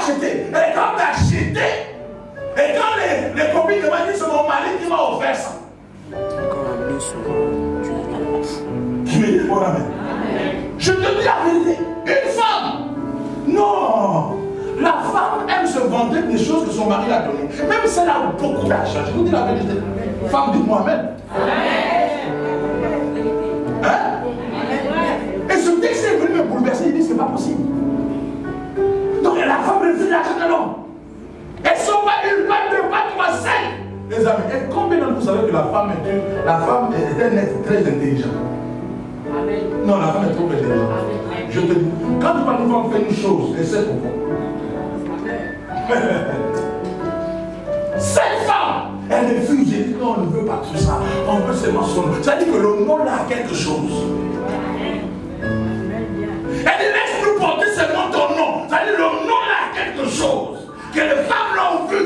acheté. Et quand tu as acheté, et quand les copines demandent, c'est mon mari qui m'a offert ça. Qui me dit bon amen. Je te dis la vérité. Une femme, non. La femme aime se vanter des choses que son mari a données. Même si elle a beaucoup d'argent. Je vous dis la vérité. Femme, dites-moi amen. Hein? Et ce texte est venu me bouleverser. Il dit c'est pas possible. Donc la femme refuse l'argent de l'homme. Elles ne sont pas une, pas deux, pas trois, cinq. Les amis, et combien d'entre vous savez que la femme est un être très intelligent? Amen. Non, la femme est trop intelligente. Amen. Je te dis, quand tu vas nous faire une chose, elle sait pourquoi. Cette femme, elle refuse. Elle dit non, on ne veut pas tout ça. On veut seulement son nom. Ça dit que le nom là a quelque chose. Elle dit laisse-nous porter seulement ton nom. Ça dit le nom là a quelque chose que les femmes l'ont vu.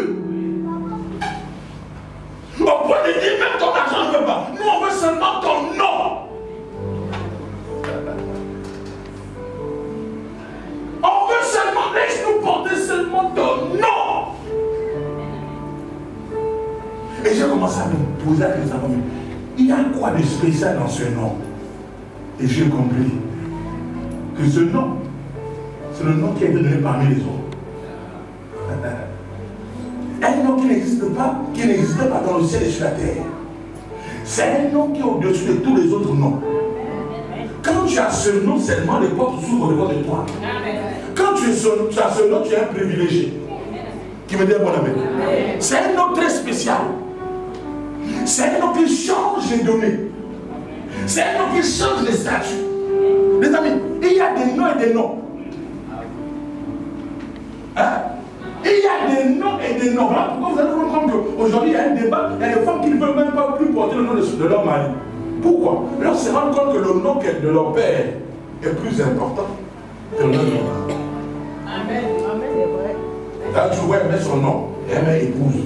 Au point de dire même ton argent ne veut pas. Nous on veut seulement ton nom. On veut seulement, laisse-nous porter seulement ton nom. Et j'ai commencé à me poser la question, il y a quoi de spécial dans ce nom? Et j'ai compris que ce nom, c'est le nom qui a été donné parmi les autres. Un nom qui n'existe pas dans le ciel et sur la terre. C'est un nom qui est au-dessus de tous les autres noms. Quand tu as ce nom seulement, les portes s'ouvrent devant de toi. Quand tu as ce nom, tu es un privilégié. Qui me dit bon amen. C'est un nom très spécial. C'est un nom qui change les données. C'est un nom qui change les statuts. Les amis, il y a des noms et des noms. Hein? Il y a des noms et des noms. Voilà pourquoi vous allez vous rendre compte qu'aujourd'hui, il y a un débat. Il y a des femmes qui ne veulent même pas plus porter le nom de leur mari. Pourquoi? Leur se rendre compte que le nom de leur père est plus important que le nom de leur mari. Amen. Amen, c'est vrai. Là, tu vois, elle met son nom et elle met épouse.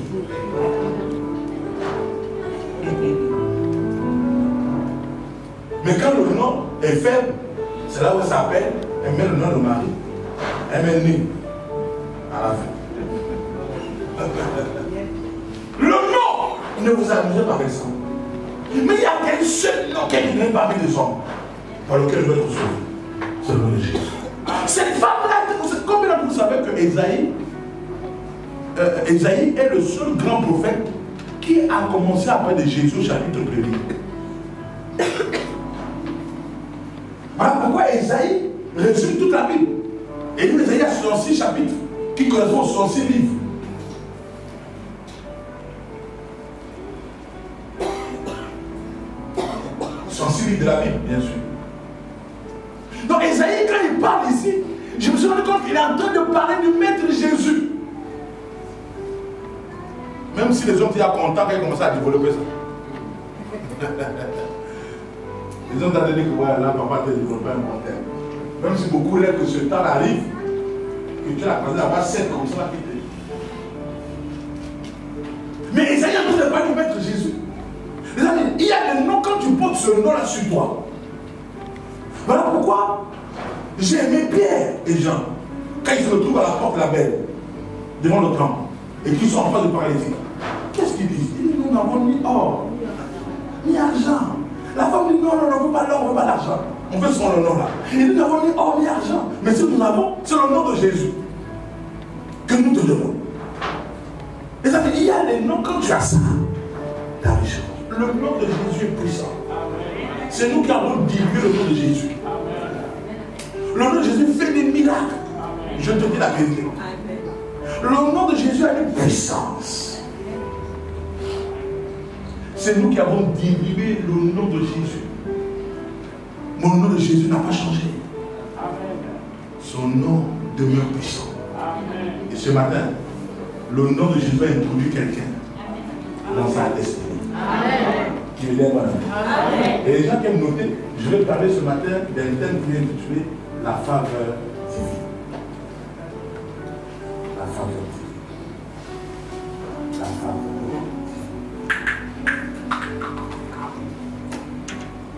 Mais quand le nom est faible, c'est là où elle s'appelle, elle met le nom de mari. Elle met né à la fin. Le nom, ne vous amusez pas avec ça. Mais il y a qu'un seul nom qui est donné parmi les hommes par lequel je vais être sauvé. C'est le nom de Jésus. Cette femme-là, combien de vous savez que Ésaïe est le seul grand prophète qui a commencé après de Jésus au chapitre 1er. Voilà pourquoi Ésaïe résume toute la Bible. Et lui, Ésaïe a 66 chapitres qui correspondent aux 66 livres. De la Bible, bien sûr. Donc Ésaïe, quand il parle ici, je me suis rendu compte qu'il est en train de parler du Maître Jésus. Même si les hommes étaient contents quand ils commençaient à développer ça. Les hommes ont dit que ouais, là, papa t'a développé un bon terme. Même si beaucoup rêvent que ce temps arrive, que tu as croisé là-bas 7 comme ça qui te. Mais Ésaïe est en train de parler du Maître Jésus. Les amis, il y a des noms quand tu portes ce nom-là sur toi. Voilà pourquoi j'ai aimé Pierre et Jean. Quand ils se retrouvent à la porte de la belle, devant le temple, et qu'ils sont en face de paralytique. Qu'est-ce qu'ils disent? Ils disent, nous n'avons ni or, ni argent. La femme dit, non, on ne veut pas l'or, on ne veut pas l'argent. On veut son nom là. Et nous n'avons ni or, ni argent. Mais ce que nous avons, c'est le nom de Jésus. Que nous te donnons. Les amis, il y a des noms, quand tu as ça, ta richesse. Le nom de Jésus est puissant. C'est nous qui avons dilué le nom de Jésus. Le nom de Jésus fait des miracles. Je te dis la vérité. Le nom de Jésus a une puissance. C'est nous qui avons dilué le nom de Jésus. Mon nom de Jésus n'a pas changé. Son nom demeure puissant. Et ce matin, le nom de Jésus a introduit quelqu'un dans sa destinée. Qui lève à la. Et les gens qui aiment noter, je vais parler ce matin d'un thème qui est intitulé la faveur divine. La faveur divine. La faveur divine.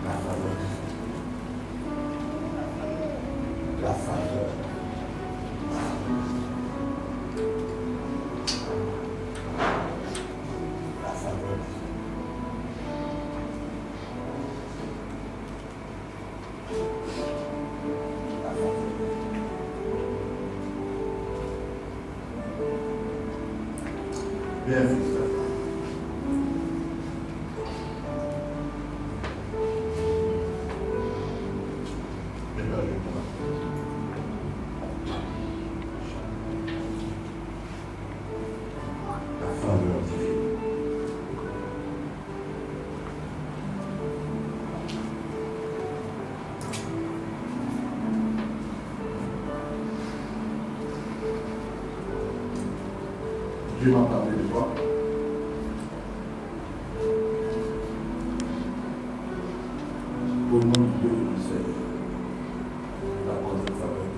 La faveur divine. La faveur. Bien fait ça. Dieu m'a parlé de toi. Au nom de Dieu, c'est la cause de faveur.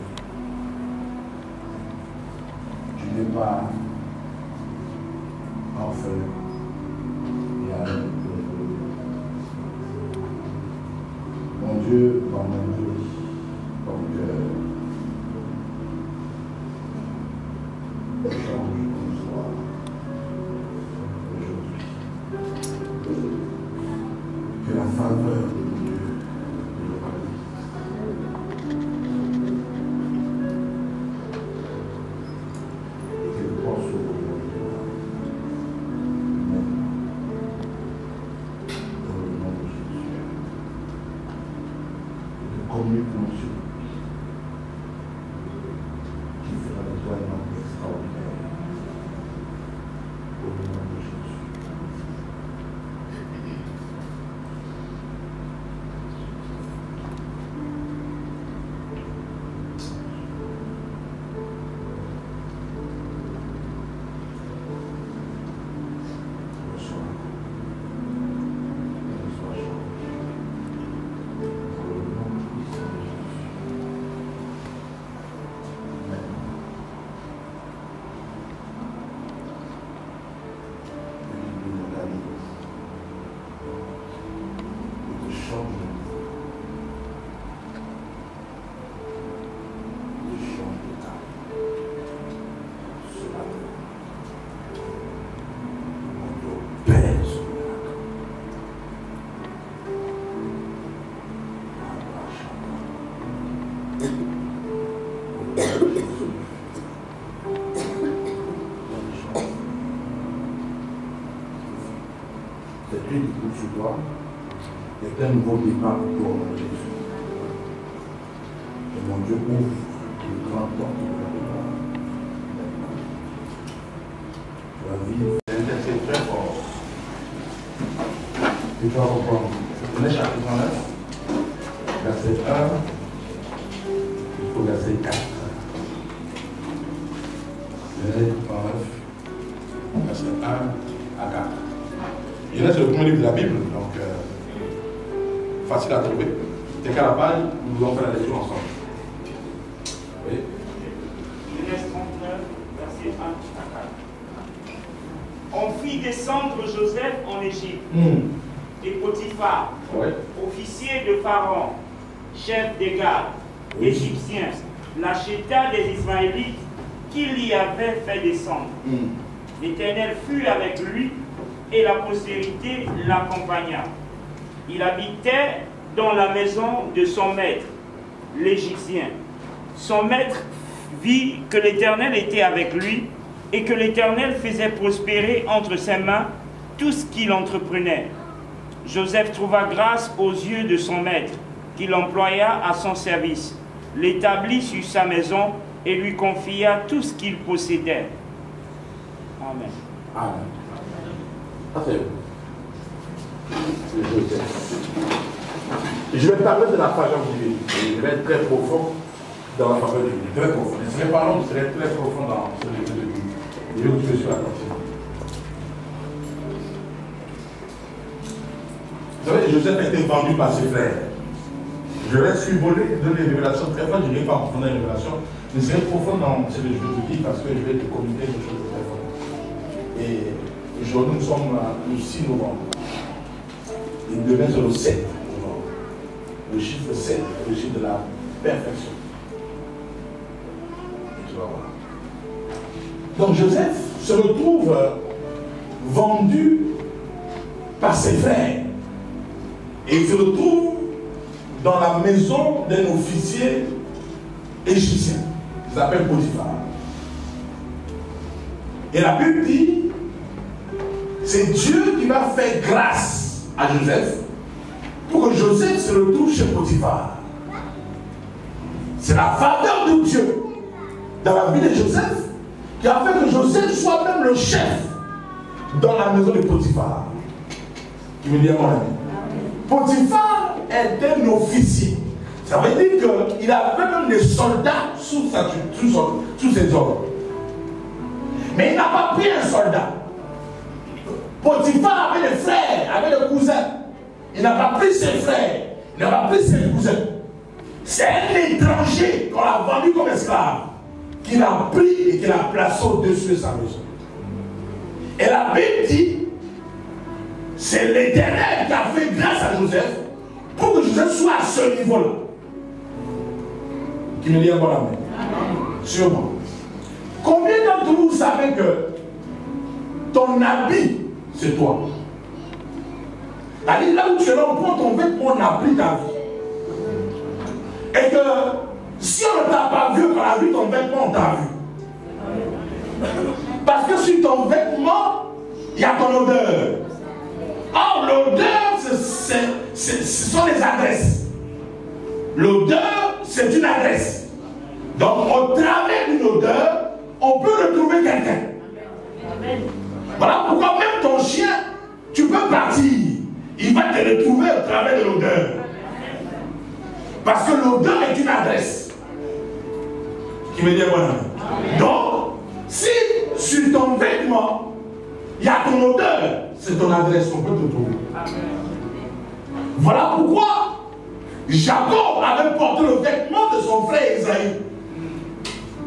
Tu n'es pas orphelin. Mon Dieu, dans mon Dieu, donc change ton soir aujourd'hui. Que la faveur de Dieu nous réalise. Et qu'elle pense aujourd'hui. Dans le nom de Jésus. Et que communiquons sur lui. Qui fera de toi un homme extraordinaire. Au nom de Jésus. Cette huile qui coule sur toi est un nouveau départ pour toi, mon Jésus. Et mon Dieu ouvre le grand porte de la départ. Tu vas vivre. C'est très fort. Et tu vas reprendre. Prenez chapitre 9, verset 1 jusqu'au verset 4. Genèse 9, verset 1 à 4. Genèse, c'est le premier livre de la Bible, donc facile à trouver. Dès qu'à la page, nous allons faire la lecture ensemble. Oui. Genèse 39, verset 1 à 4. On fit descendre Joseph en Égypte, et Potiphar, officier de Pharaon, chef des gardes, égyptien, l'acheta des Ismaélites qu'il y avait fait descendre. L'Éternel fut avec lui, et la postérité l'accompagna. Il habitait dans la maison de son maître, l'Égyptien. Son maître vit que l'Éternel était avec lui et que l'Éternel faisait prospérer entre ses mains tout ce qu'il entreprenait. Joseph trouva grâce aux yeux de son maître, qu'il employa à son service, l'établit sur sa maison et lui confia tout ce qu'il possédait. Amen. Amen. Je vais parler de la faveur divine. Je vais être très profond dans la faveur divine. Très profond. Et si mes parents seraient très profonds dans ce livre de Bible. Et je suis à continuer. Vous savez, Joseph a été vendu par ses frères. Je vais survoler, donner des révélations très fortes. Je ne vais pas en profondeur les révélations. Mais c'est profond dans ce que je veux te dire parce que je vais te communiquer quelque chose de très fort. Et aujourd'hui, nous sommes le 6 novembre. Et demain, c'est le 7 novembre. Le chiffre 7, le chiffre de la perfection. Et tu vas voir. Donc Joseph se retrouve vendu par ses frères. Et il se retrouve dans la maison d'un officier égyptien. Il s'appelle Potiphar. Et la Bible dit c'est Dieu qui va faire grâce à Joseph pour que Joseph se retrouve chez Potiphar. C'est la faveur de Dieu dans la vie de Joseph qui a fait que Joseph soit même le chef dans la maison de Potiphar. Qui me dit à mon ami. Potiphar est un officier. Ça veut dire qu'il avait même des soldats sous ses ordres. Mais il n'a pas pris un soldat. Potiphar avait des frères, avait des cousins. Il n'a pas pris ses frères, il n'a pas pris ses cousins. C'est un étranger qu'on a vendu comme esclave, qu'il a pris et qu'il a placé au-dessus de sa maison. Et la Bible dit, c'est l'Éternel qui a fait grâce à Joseph pour que Joseph soit à ce niveau-là. Qui me dit un bon amen? Sûrement. Combien d'entre vous savez que ton habit, c'est toi? Allez, là où tu es là, on prend ton vêtement, on a pris ta vie. Et que si on ne t'a pas vu, quand on a vu ton vêtement, on t'a vu. Parce que sur ton vêtement, il y a ton odeur. Or, l'odeur, ce sont les adresses. L'odeur, c'est une adresse. Donc, au travers d'une odeur, on peut retrouver quelqu'un. Voilà pourquoi même ton chien, tu peux partir. Il va te retrouver au travers de l'odeur. Parce que l'odeur est une adresse. Qui veut dire voilà. Donc, si sur ton vêtement, il y a ton odeur, c'est ton adresse, on peut te trouver. Voilà pourquoi Jacob avait porté le vêtement de son frère Esaïe.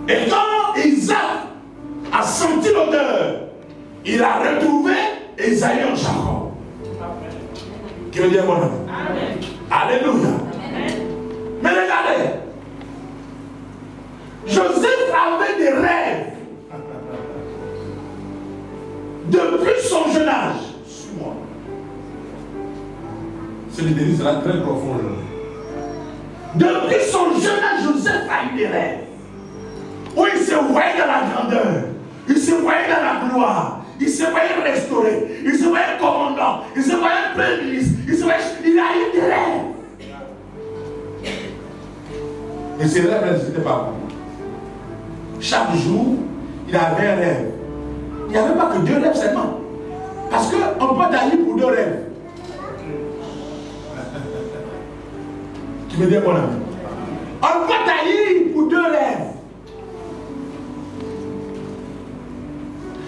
Et quand Isaac a senti l'odeur, il a retrouvé Esaïe en Jacob. Qui veut dire mon ami? Alléluia. Mais regardez, Joseph avait des rêves depuis son jeune âge. Suis-moi. C'est le délit, c'est là très profond. Depuis son jeune âge, Joseph a eu des rêves. Où il se voyait dans la grandeur, il se voyait dans la gloire, il se voyait restauré, il se voyait commandant, il se voyait premier ministre, il a eu des rêves. Et ces rêves n'étaient pas bons. Chaque jour, il avait un rêve. Il n'y avait pas que 2 rêves seulement. Parce qu'on peut tailler pour 2 rêves. Tu me dis mon ami. On peut tailler pour 2 rêves.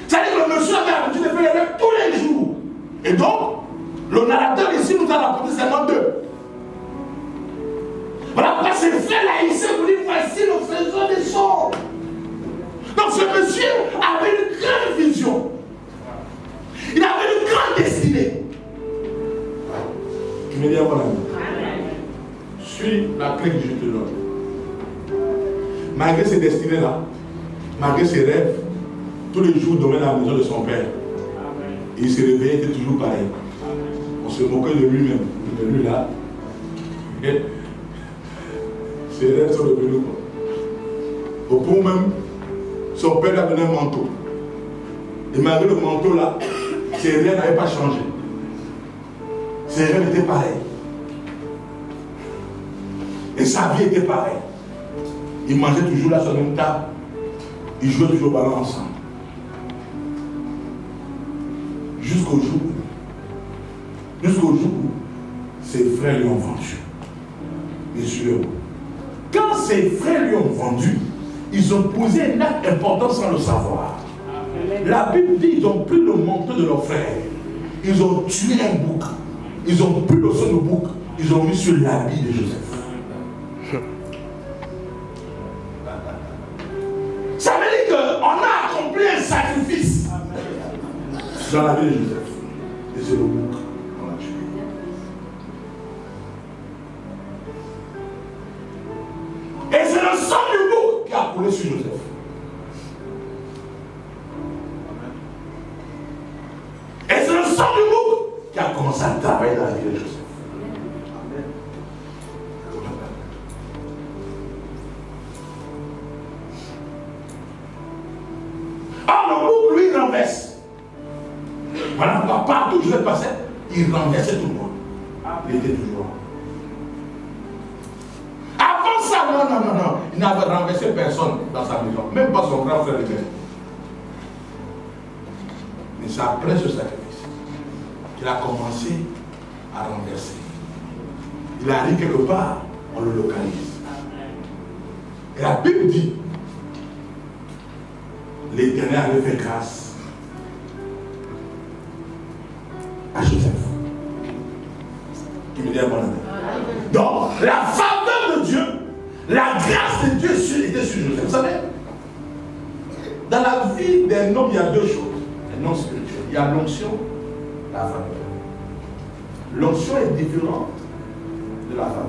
C'est-à-dire que le monsieur avait l'habitude de faire des rêves tous les jours. Et donc, le narrateur ici nous a rapporté seulement 2. Voilà pourquoi ces frères-là, ils se disent, voici le faiseur des choses. Donc ce monsieur avait une grande vision. Il avait une grande destinée. Tu me dis à mon ami. Suis la clé que je te donne. Malgré ces destinées-là, malgré ses rêves, tous les jours il dormait dans la maison de son père. Et il se réveillait, il était toujours pareil. On se moquait de lui-même. De lui là. Et ses rêves sont devenus quoi. Au point même, son père lui a donné un manteau. Et malgré le manteau là, ses rêves n'avaient pas changé. Ses rêves étaient pareils. Et sa vie était pareille. Ils mangeaient toujours là sur la même table. Ils jouaient toujours au ballon ensemble. Jusqu'au jour où ses frères lui ont vendu. Messieurs, quand ses frères lui ont vendu, ils ont posé un acte important sans le savoir. La Bible dit qu'ils ont pris le manteau de leur frère. Ils ont tué un bouc. Ils ont pris le sang de bouc. Ils ont mis sur l'habit de Joseph. Ça veut dire qu'on a accompli un sacrifice dans la vie de Joseph. Et c'est le bouc qu'on a tué. Et c'est le sang du bouc qui a coulé sur Joseph. Et c'est le sang du bouc qui a commencé à travailler dans la vie de Joseph. Or, le bouc, lui, renverse. Voilà pourquoi partout où je passais, il renversait tout le monde. Il était toujours. Avant ça, non. Il n'avait renversé personne dans sa maison. Même pas son grand frère lui-même. Mais c'est après ce sacrifice qu'il a commencé à renverser. Il arrive quelque part, on le localise. Et la Bible dit, l'Éternel avait fait grâce à Joseph. Qui me dit à mon ami. Donc, la faveur de Dieu, la grâce de Dieu était sur Joseph. Vous savez, dans la vie d'un homme, il y a deux choses. Un homme spirituel. Il y a l'onction, la faveur. L'onction est différente de la faveur.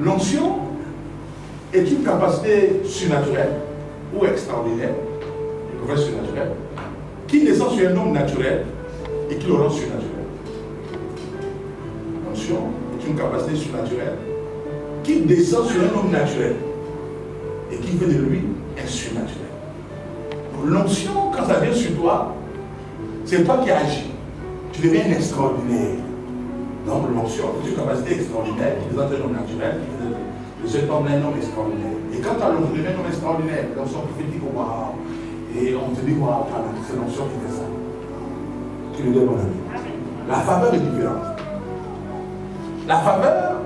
L'onction est une capacité surnaturelle ou extraordinaire, une capacité surnaturelle, qui descend sur un homme naturel et qui le rend surnaturel. L'onction est une capacité surnaturelle qui descend sur un homme naturel et qui fait de lui un surnaturel. L'onction, quand ça vient sur toi, c'est toi qui agis. Tu deviens un extraordinaire. Donc l'onction, c'est une capacité extraordinaire qui descend sur un homme naturel. Cet homme est un homme extraordinaire. Et quand tu as l'onction, tu deviens un homme extraordinaire. L'onction qui fait dire waouh. Et on te dit waouh, c'est l'onction qui fait ça. Tu le dis, mon ami. La faveur est différente. La faveur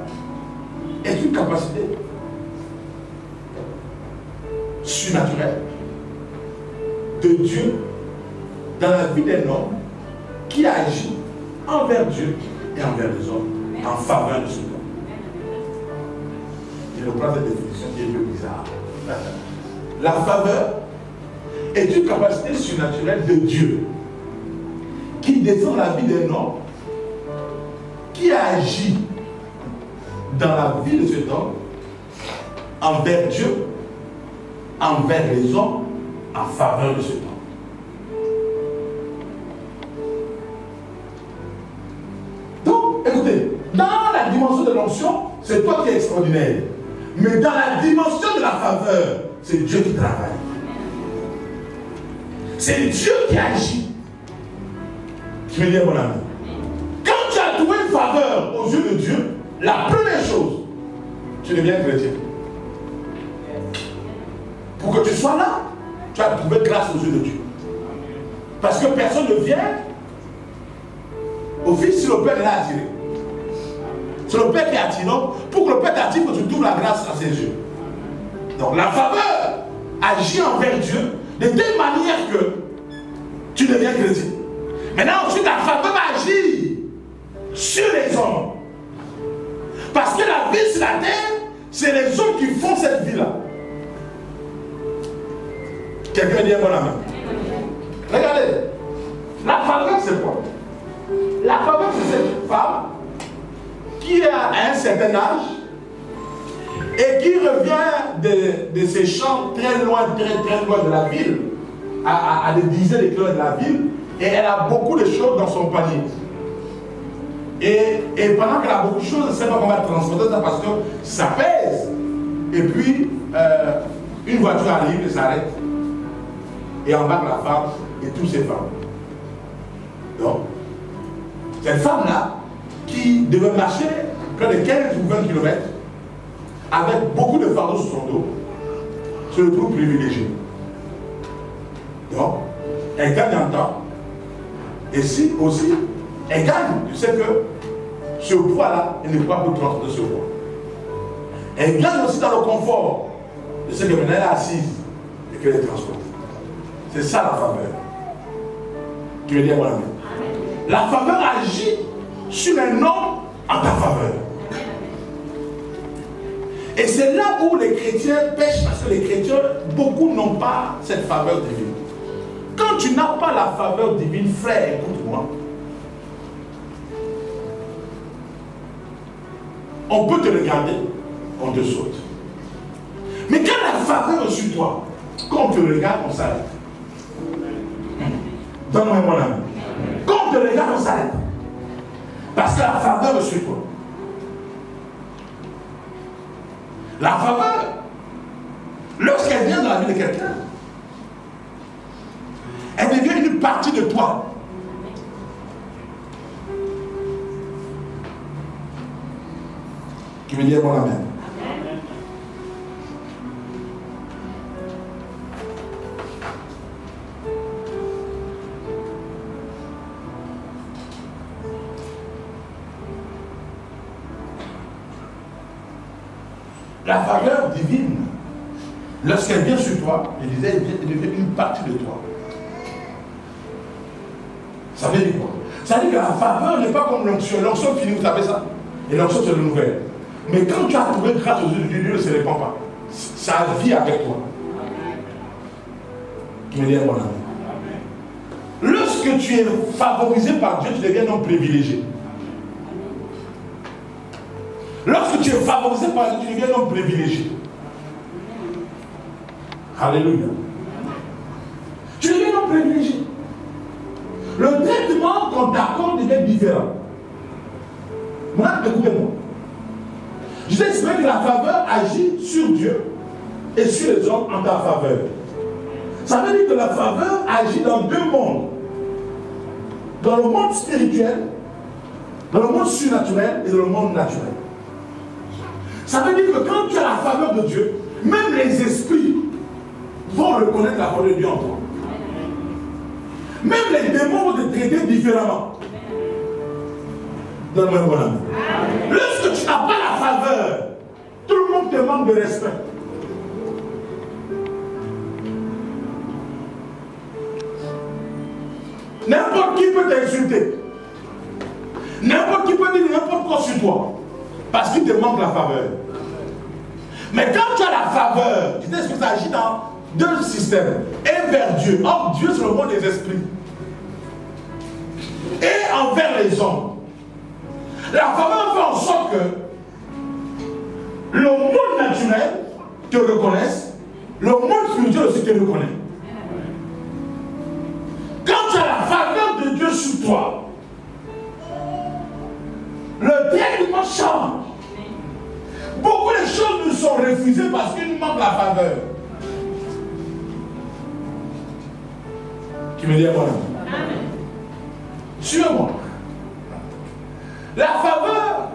est une capacité surnaturelle de Dieu dans la vie d'un homme qui agit envers Dieu et envers les hommes en faveur de ce homme. Je reprends cette définition qui est un peu bizarre. La faveur est une capacité surnaturelle de Dieu qui descend la vie d'un homme qui agit dans la vie de cet homme envers Dieu, envers les hommes, en faveur de cet homme. Donc, écoutez, dans la dimension de l'onction, c'est toi qui es extraordinaire. Mais dans la dimension de la faveur, c'est Dieu qui travaille. C'est Dieu qui agit. Tu me dis, mon ami, quand tu as trouvé une faveur aux yeux de Dieu, la première chose, tu deviens chrétien. Pour que tu sois là, tu as trouvé grâce aux yeux de Dieu. Parce que personne ne vient au fils si le Père est là attiré. C'est le Père qui est attirant. Pour que le Père t'attire, il faut que tu trouves la grâce à ses yeux. Donc la faveur agit envers Dieu de telle manière que tu deviens chrétien. Maintenant, ensuite, la faveur agit sur les hommes. Parce que la vie sur la terre, c'est les hommes qui font cette vie-là. Quelqu'un dit à mon ami. Regardez, la faveur, c'est quoi? La faveur, c'est cette femme qui a un certain âge et qui revient de ses champs très loin de la ville, à des dizaines de kilomètres de la ville, et elle a beaucoup de choses dans son panier. Et pendant qu'elle a beaucoup de choses, elle ne sait pas comment elle transporter ça parce que ça pèse. Et puis, une voiture arrive et s'arrête. Et embarque la femme et toutes ses femmes. Donc, cette femme-là, qui devait marcher près de 15 ou 20 km, avec beaucoup de fardeaux sur son dos, se retrouve privilégiée. Donc, elle gagne en temps. Et si aussi, elle gagne, tu sais que ce poids-là, elle n'est pas pour transporter ce poids. Elle gagne aussi dans le confort de ce que maintenant elle est assise et qu'elle est transportée. C'est ça la faveur. Tu veux dire mon ami? La faveur agit sur un homme en ta faveur. Et c'est là où les chrétiens pêchent, parce que les chrétiens, beaucoup n'ont pas cette faveur divine. Quand tu n'as pas la faveur divine, frère, écoute-moi, on peut te regarder, on te saute. Mais quand la faveur est sur toi, quand on te regarde, on s'arrête. Donne-moi mon ami. Quand on te regarde, on s'arrête. Parce que la faveur est sur toi. La faveur, lorsqu'elle vient dans la vie de quelqu'un, elle devient une partie de toi. Qui me dit bon amen. La faveur divine, lorsqu'elle vient sur toi, je disais, elle devient une partie de toi. Ça veut dire quoi? Ça veut dire que la faveur n'est pas comme l'onction. L'onction finit, vous savez ça? Et l'onction c'est le nouvel. Mais quand tu as trouvé grâce aux yeux de Dieu, Dieu ne se répand pas. Ça vit avec toi. Qui me dit mon ami. Lorsque tu es favorisé par Dieu, tu deviens un homme privilégié. Lorsque tu es favorisé par Dieu, tu deviens un homme privilégié. Alléluia. Tu deviens un homme privilégié. Le traitement qu'on t'accorde devient différent. Moi, écoutez-moi. Je t'ai expliqué que la faveur agit sur Dieu et sur les hommes en ta faveur. Ça veut dire que la faveur agit dans deux mondes. Dans le monde spirituel, dans le monde surnaturel et dans le monde naturel. Ça veut dire que quand tu as la faveur de Dieu, même les esprits vont reconnaître la faveur de Dieu en toi. Même les démons vont te traiter différemment. Donne-moi un bon ami. Lorsque tu n'as pas la faveur, tout le monde te manque de respect. N'importe qui peut t'insulter. N'importe qui peut dire n'importe quoi sur toi. Parce qu'il te manque la faveur. Mais quand tu as la faveur, je t'explique que ça agit dans deux systèmes. Et vers Dieu. Or, Dieu, c'est le monde des esprits. Et envers les hommes. La faveur fait en sorte que le monde naturel te reconnaisse, le monde spirituel aussi te reconnaît. Quand tu as la faveur de Dieu sur toi, le traitement change. Beaucoup de choses nous sont refusées parce qu'il nous manque la faveur. Qui me dit à moi? Suis-moi. La faveur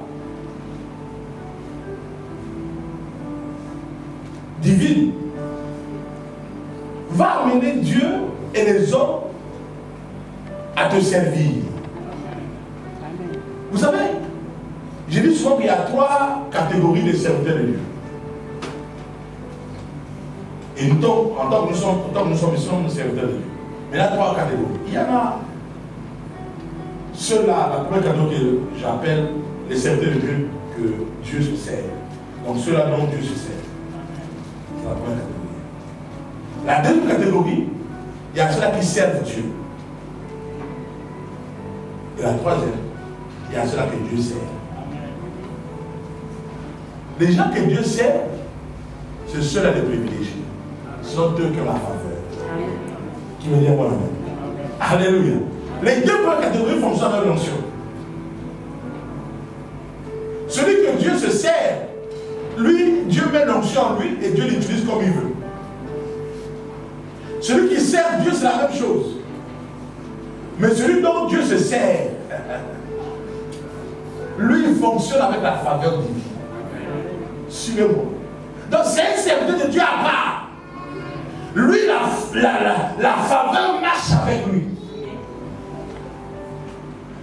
divine va amener Dieu et les hommes à te servir. Vous savez, je dis souvent qu'il y a trois catégories de serviteurs de Dieu. Et nous, en tant que nous sommes serviteurs de Dieu. Mais il y a trois catégories. Il y en a ceux-là, la première catégorie que j'appelle les serviteurs de Dieu que Dieu se sert. Donc ceux-là dont Dieu se sert. C'est la première catégorie. La deuxième catégorie, il y a ceux-là qui servent Dieu. Et la troisième, il y a ceux-là que Dieu sert. Les gens que Dieu sert, c'est ceux-là les privilégiés. Ce sont eux qui ont la faveur. Qui me dit bon amen. Alléluia. Les deux premières catégories fonctionnent avec l'onction. Celui que Dieu se sert, lui, Dieu met l'onction en lui et Dieu l'utilise comme il veut. Celui qui sert Dieu, c'est la même chose. Mais celui dont Dieu se sert, lui, il fonctionne avec la faveur divine. Suivez-moi. Donc c'est un serviteur de Dieu à part. Lui, la faveur marche avec lui.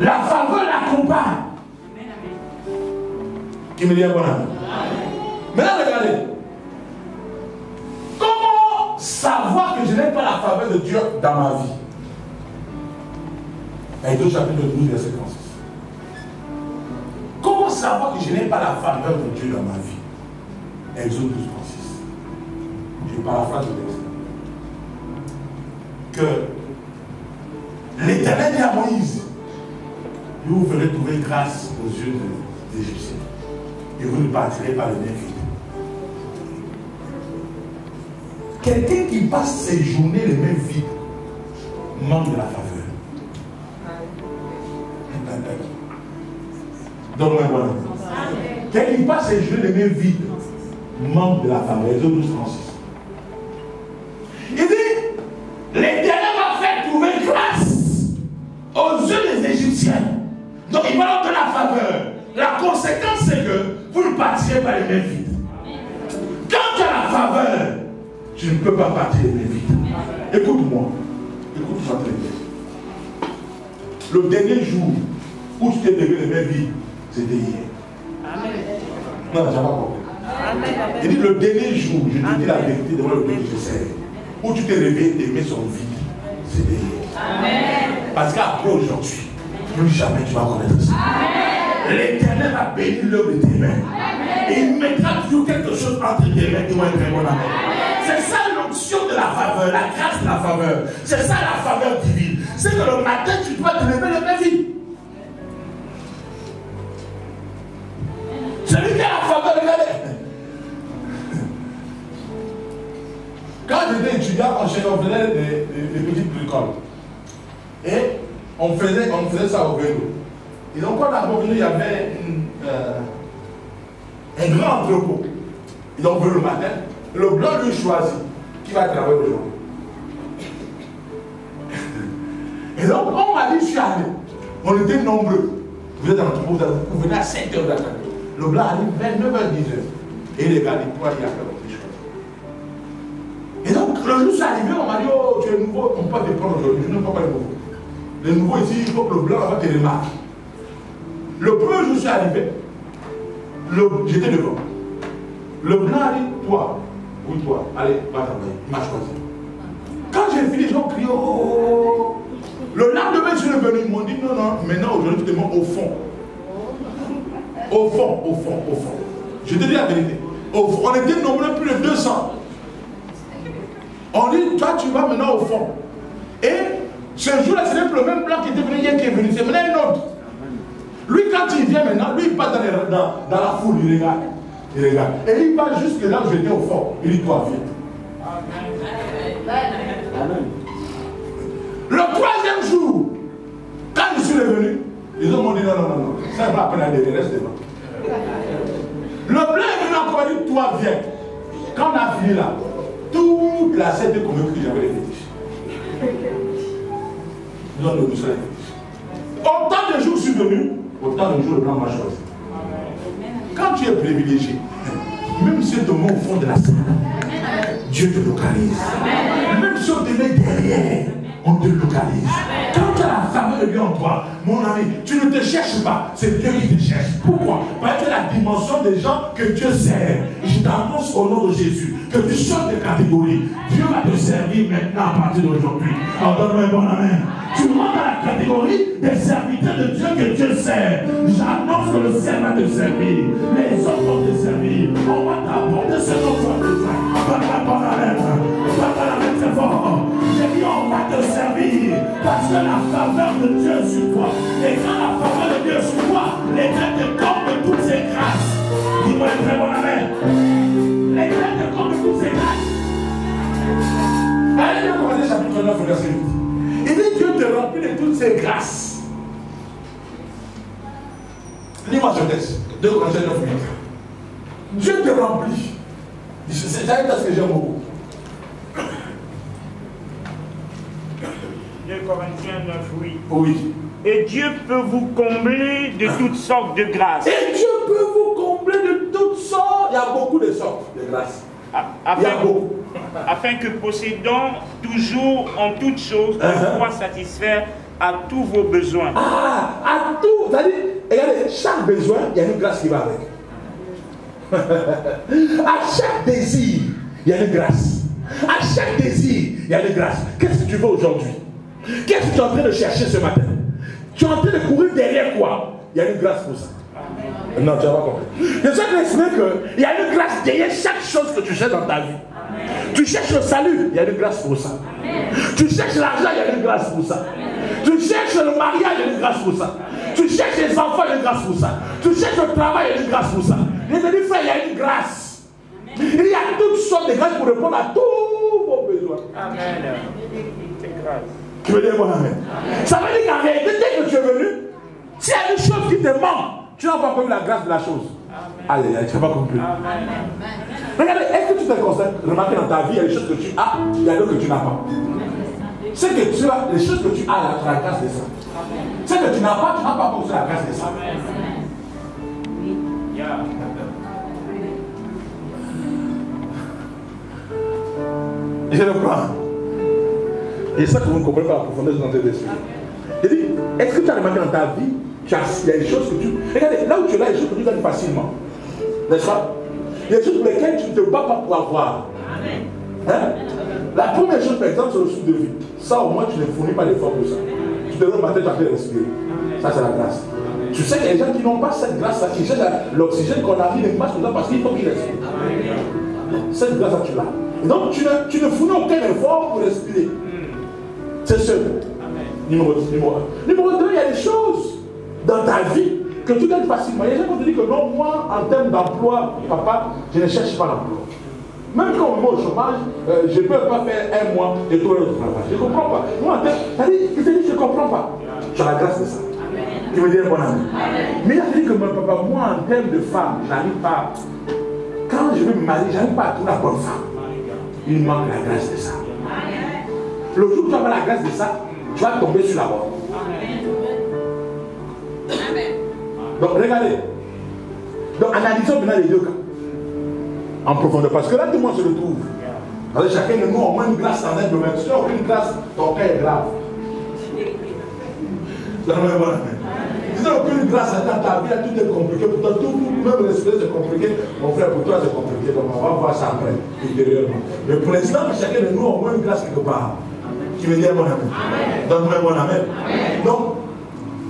La faveur l'accompagne. Qui me dit un bon ami. Maintenant, regardez. Comment savoir que je n'ai pas la faveur de Dieu dans ma vie? Exode chapitre 12, verset 36. Comment savoir que je n'ai pas la faveur de Dieu dans ma vie? Exode 12, 36. Je paraphrase le texte. Que l'Éternel dit à Moïse, vous ferez trouver grâce aux yeux des Égyptiens. Et vous ne partirez pas le nez vide. Quelqu'un qui passe ses journées les mains vides manque de la faveur. Donne-moi un bon avis. Quelqu'un qui passe ses journées les mains vides manque de la faveur. Exode 12, 36. Il dit, l'Éternel va faire trouver grâce aux yeux des Égyptiens. Donc il va leur donner la faveur. La conséquence, c'est que vous ne partirez les mains vides. Quand tu as la faveur, tu ne peux pas partir les mains vides. Écoute-moi. Écoute-moi très bien. Le dernier jour où tu t'es levé les mains vides, c'était hier. Amen. Non, j'ai pas compris. Il dit le dernier jour, je te dis la vérité devant le Dieu que je sais, où tu t'es levé, tes mains sont vides, c'était hier. Amen. Parce qu'après aujourd'hui, plus jamais tu vas connaître ça. L'Éternel va bénir l'œuvre de tes mains. Et il mettra toujours quelque chose entre tes mains qui vont être bon. Amen. C'est ça l'onction de la faveur, la grâce de la faveur. C'est ça la faveur divine. C'est que le matin, tu dois te lever les mains vides. Celui qui a la faveur, regardez. Quand j'étais étudiant, on faisait des petites bricoles. Et on faisait ça au vélo. Et donc, quand on a revenu, il y avait un grand entrepôt. Et donc, le matin, le blanc lui choisit qui va travailler aujourd'hui. Et donc, on m'a dit, je suis allé. On était nombreux. Vous êtes dans l'entrepôt, vous venez à 7 h d'attente. Le blanc arrive vers 9 h, 10 h. Et les gars disent, toi, il y a quelque chose. Et donc, le jour c'est arrivé, on m'a dit, oh, tu es nouveau, on peut pas te prendre aujourd'hui. Je ne peux pas le nouveau. Les nouveaux ici, il faut que le blanc va te remarquer. Le premier jour, je suis arrivé, j'étais devant. Le blanc a dit, toi, oui, toi, allez, va travailler. Il m'a choisi. Quand j'ai fini, ils ont crié, oh. Le lendemain, je suis revenu, ils m'ont dit, non, maintenant, aujourd'hui, tu te mets au fond. Au fond. Je te dis la vérité. On était nombreux plus de 200. On dit, toi, tu vas maintenant au fond. Et ce jour-là, ce n'est plus le même blanc qui était venu hier qui est venu. C'est maintenant un autre. Lui, quand il vient maintenant, lui, il passe dans la foule, il regarde. Et il va jusque là où j'étais au fond. Il dit, toi, viens. Amen. Le troisième jour, quand je suis revenu, ils m'ont dit, non. Ça va après la dernière, reste devant. Le blanc est venu encore dit, toi, viens. Quand on a fini là, toute la scène de convaincue que j'avais les fétiches. Nous avons donné ça les fétiches. Autant de jours je suis venu, autant de jours le blanc m'a choisi. Quand tu es privilégié, même si tu te mets au fond de la salle, Dieu te localise. Même si on te met derrière, on te localise. Quand tu as la faveur de Dieu en toi, mon ami, tu ne te cherches pas, c'est Dieu qui te cherche. Pourquoi? Parce que la dimension des gens que Dieu sert. Je t'annonce au nom de Jésus que tu changes de catégorie. Dieu va te servir maintenant à partir d'aujourd'hui. Alors donne-moi un bon amen. Tu rentres dans la catégorie des serviteurs de Dieu que Dieu sert. J'annonce que le ciel va te servir. Les hommes vont te servir. On va t'apporter ce dont tu as besoin. Pas bon amen. Pas la main très fort. J'ai dit on va te servir. Parce que la faveur de Dieu est sur toi. Et quand la faveur de Dieu est sur toi, l'Éternel te comble de toutes ses grâces. Dis-moi un très bon amen. L'Éternel te comble de toutes ses grâces. Allez, on va commencer chapitre 9, verset 8. Il dit Dieu te remplit de toutes ses grâces. Lis-moi ce texte. 2 Corinthiens 9, 8. Dieu te remplit. C'est ce que j'aime beaucoup. 2 Corinthiens 9, 8. Oui. Et Dieu peut vous combler de toutes sortes de grâces. Et Dieu peut vous combler de toutes sortes. Il y a beaucoup de sortes de grâces. Il y a beaucoup. Afin que possédant toujours en toutes choses, on pourra satisfaire à tous vos besoins. À tout. C'est-à-dire, regardez, chaque besoin, il y a une grâce qui va avec. À chaque désir, il y a une grâce. À chaque désir, il y a une grâce. Qu'est-ce que tu veux aujourd'hui? Qu'est-ce que tu es en train de chercher ce matin? Tu es en train de courir derrière quoi? Il y a une grâce pour ça. Non, tu n'as pas compris. Je suis en train d'expliquer qu'il y a une grâce derrière chaque chose que tu cherches dans ta vie. Tu cherches le salut, il y a une grâce pour ça. Tu cherches l'argent, il y a une grâce pour ça. Tu cherches le mariage, il y a une grâce pour ça. Tu cherches les enfants, il y a une grâce pour ça. Tu cherches le travail, il y a une grâce pour ça. Je te dis, frère, il y a une grâce. Il y a toutes sortes de grâces pour répondre à tous vos besoins. Amen. C'est grâce. Tu veux dire mon amen? Ça veut dire qu'en réalité, dès que tu es venu, s'il y a une chose qui te manque, tu n'as pas compris la grâce de la chose. Allez, tu n'as pas compris. Regardez, est-ce que tu te constates, remarquez dans ta vie, il y a des choses que tu as, il y a d'autres que tu n'as pas. Ce que tu as, les choses que tu as, là, tu as la grâce de ça. Ce que tu n'as pas compris la grâce de ça. Je le prends. Et ça que vous ne comprenez pas la profondeur de notre esprit. Je dis, est-ce que tu as remarqué dans ta vie, il y a des choses que tu... Regardez, là où tu es là, il y a des choses que tu gagnes facilement. N'est-ce pas? Il y a des choses pour lesquelles tu ne te bats pas pour avoir. Hein? La première chose, par exemple, c'est le souffle de vie. Ça, au moins, tu ne fournis pas d'effort pour ça. Tu te lèves le matin, tu as fait respirer. Ça, c'est la grâce. Tu sais qu'il y a des gens qui n'ont pas cette grâce-là, qui cherchent l'oxygène qu'on arrive et passe comme ça parce qu'il faut qu'ils respirent. Cette grâce-là, tu l'as. Et donc, tu ne fournis aucun effort pour respirer. C'est seul. Numéro 1. Numéro 2, il y a des choses dans ta vie que tu gagnes facilement. Il y a des gens qui te disent que non, moi, en termes d'emploi, papa, je ne cherche pas d'emploi. Même quand on me met au chômage, je ne peux pas faire un mois et trouver le travail. Je ne comprends pas. Moi, il te dit, je ne comprends pas. Tu as la grâce de ça. Tu me dis un bon ami. Mais il a dit que mon papa, moi, en termes de femme, je n'arrive pas. Quand je vais me marier, je n'arrive pas à trouver la bonne femme. Il manque la grâce de ça. Le jour où tu as la grâce de ça, tu vas tomber sur la voie. Donc, regardez. Donc, analysons maintenant les deux cas. En profondeur. Parce que là, tout le monde se retrouve. Alors, chacun de nous a au moins une grâce dans un domaine. Si tu n'as aucune grâce, ton cas est grave. Si tu n'as aucune grâce dans ta vie, tout est compliqué. Pour toi, tout, même respirer, c'est compliqué. Mon frère, pour toi, c'est compliqué. Donc, on va voir ça après, ultérieurement. Mais pour l'instant, chacun de nous a au moins une grâce quelque part. Qui veut dire mon ami. Donne-moi mon ami. Donc,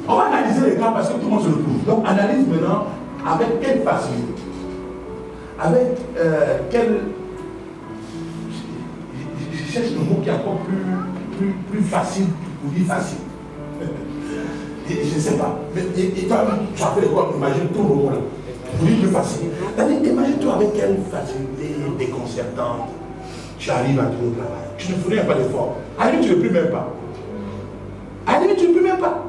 on va analyser les cas parce que tout le monde se retrouve. Donc, analyse maintenant avec quelle facilité. Avec quel... Je cherche le mot qui est encore plus facile pour dire facile. Je ne sais pas. Mais toi, tu as fait quoi? Imagine tout le mot là. Pour dire plus facile. Imagine-toi avec quelle facilité déconcertante tu arrives à trouver le travail. Tu ne fournis pas d'effort. À la limite, tu ne plus même pas. À la limite, tu ne plus même pas.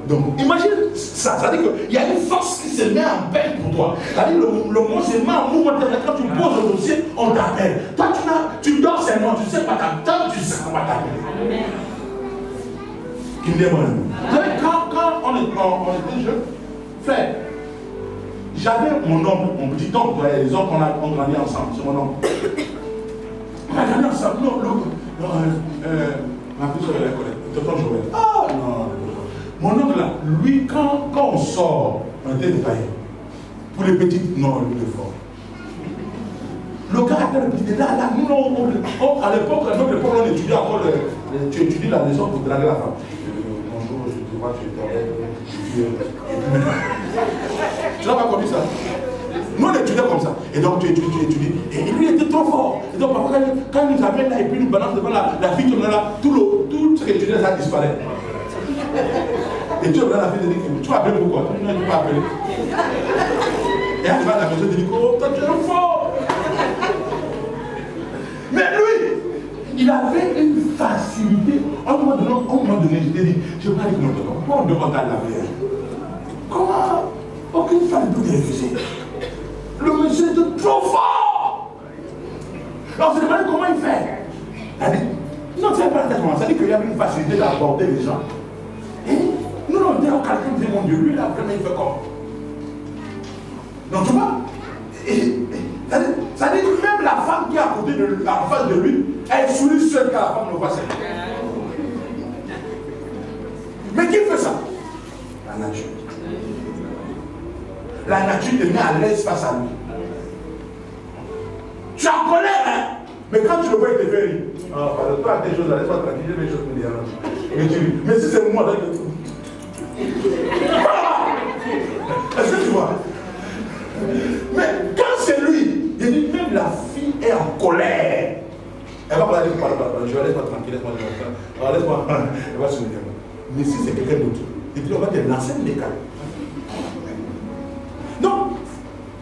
Donc, imagine ça. Ça veut dire qu'il y a une force qui se met en peine pour toi. Ça veut dire que le monde se met en mouvement. Quand tu poses le dossier, on t'appelle. Toi, tu dors seulement. Tu ne sais pas t'appeler. Tu sais comment t'appeler. Qui me dit mon ami. Vous savez, quand on était jeunes, frère, j'avais mon oncle, mon petit oncle, les oncles qu'on a grandi ensemble. C'est mon oncle. On a grandi ensemble. Non, ma fille se reconnaît. Tonton Joël. Ah non. Mon oncle là, lui, quand on sort, on était détaillé. Pour les petites, non, lui, il est fort. Le gars a le petit là, nous, à l'époque, on étudiait encore, tu étudies la leçon pour draguer la femme. Bonjour, je te vois, tu es tu n'as pas connu ça? Nous, on étudiait comme ça. Et donc, tu étudies. Et lui, il était trop fort. Et donc, parfois, quand il nous amène là, et puis il nous balance devant la fille qui est là, tout ce qu'il étudiait, ça disparaît. Et tu vas la fille de dire, tu vas appeler pourquoi? Tu ne peux pas appeler. Et elle va à la maison et dit, oh, toi tu es fort. Mais lui, il avait une facilité. À un moment donné, je t'ai dit, je vais aller avec mon tonton. Pourquoi on demande à la vie? Comment? Aucune femme ne peut te refuser. Le monsieur était trop fort. Alors, on se demande comment il fait. Elle dit, non, c'est pas exactement ça. Ça dit qu'il y avait une facilité d'aborder les gens. Et nous, on était au calcul, on disait, mon Dieu, lui, là, vraiment, il fait comme. Donc, tu vois, ça dit que même la femme qui est à côté de la face de lui, elle sourit seule quand la femme ne voit ça. Mais qui fait ça? La nature. La nature te met à l'aise face à lui. Tu es en colère, hein? Mais quand tu le vois, il te fait rire. Ah, pardon, toi, tes choses, laisse-moi tranquille, mes choses me dérangent. Mais si c'est moi, là, est-ce que tu vois? Mais quand c'est lui, il dit même la fille est en colère. Elle va pas aller parler, je vais laisse-moi tranquille, laisse-moi tranquille. Laisse-moi, elle va se mettre. Mais si c'est quelqu'un d'autre, il dit on va te lancer des cas. Donc,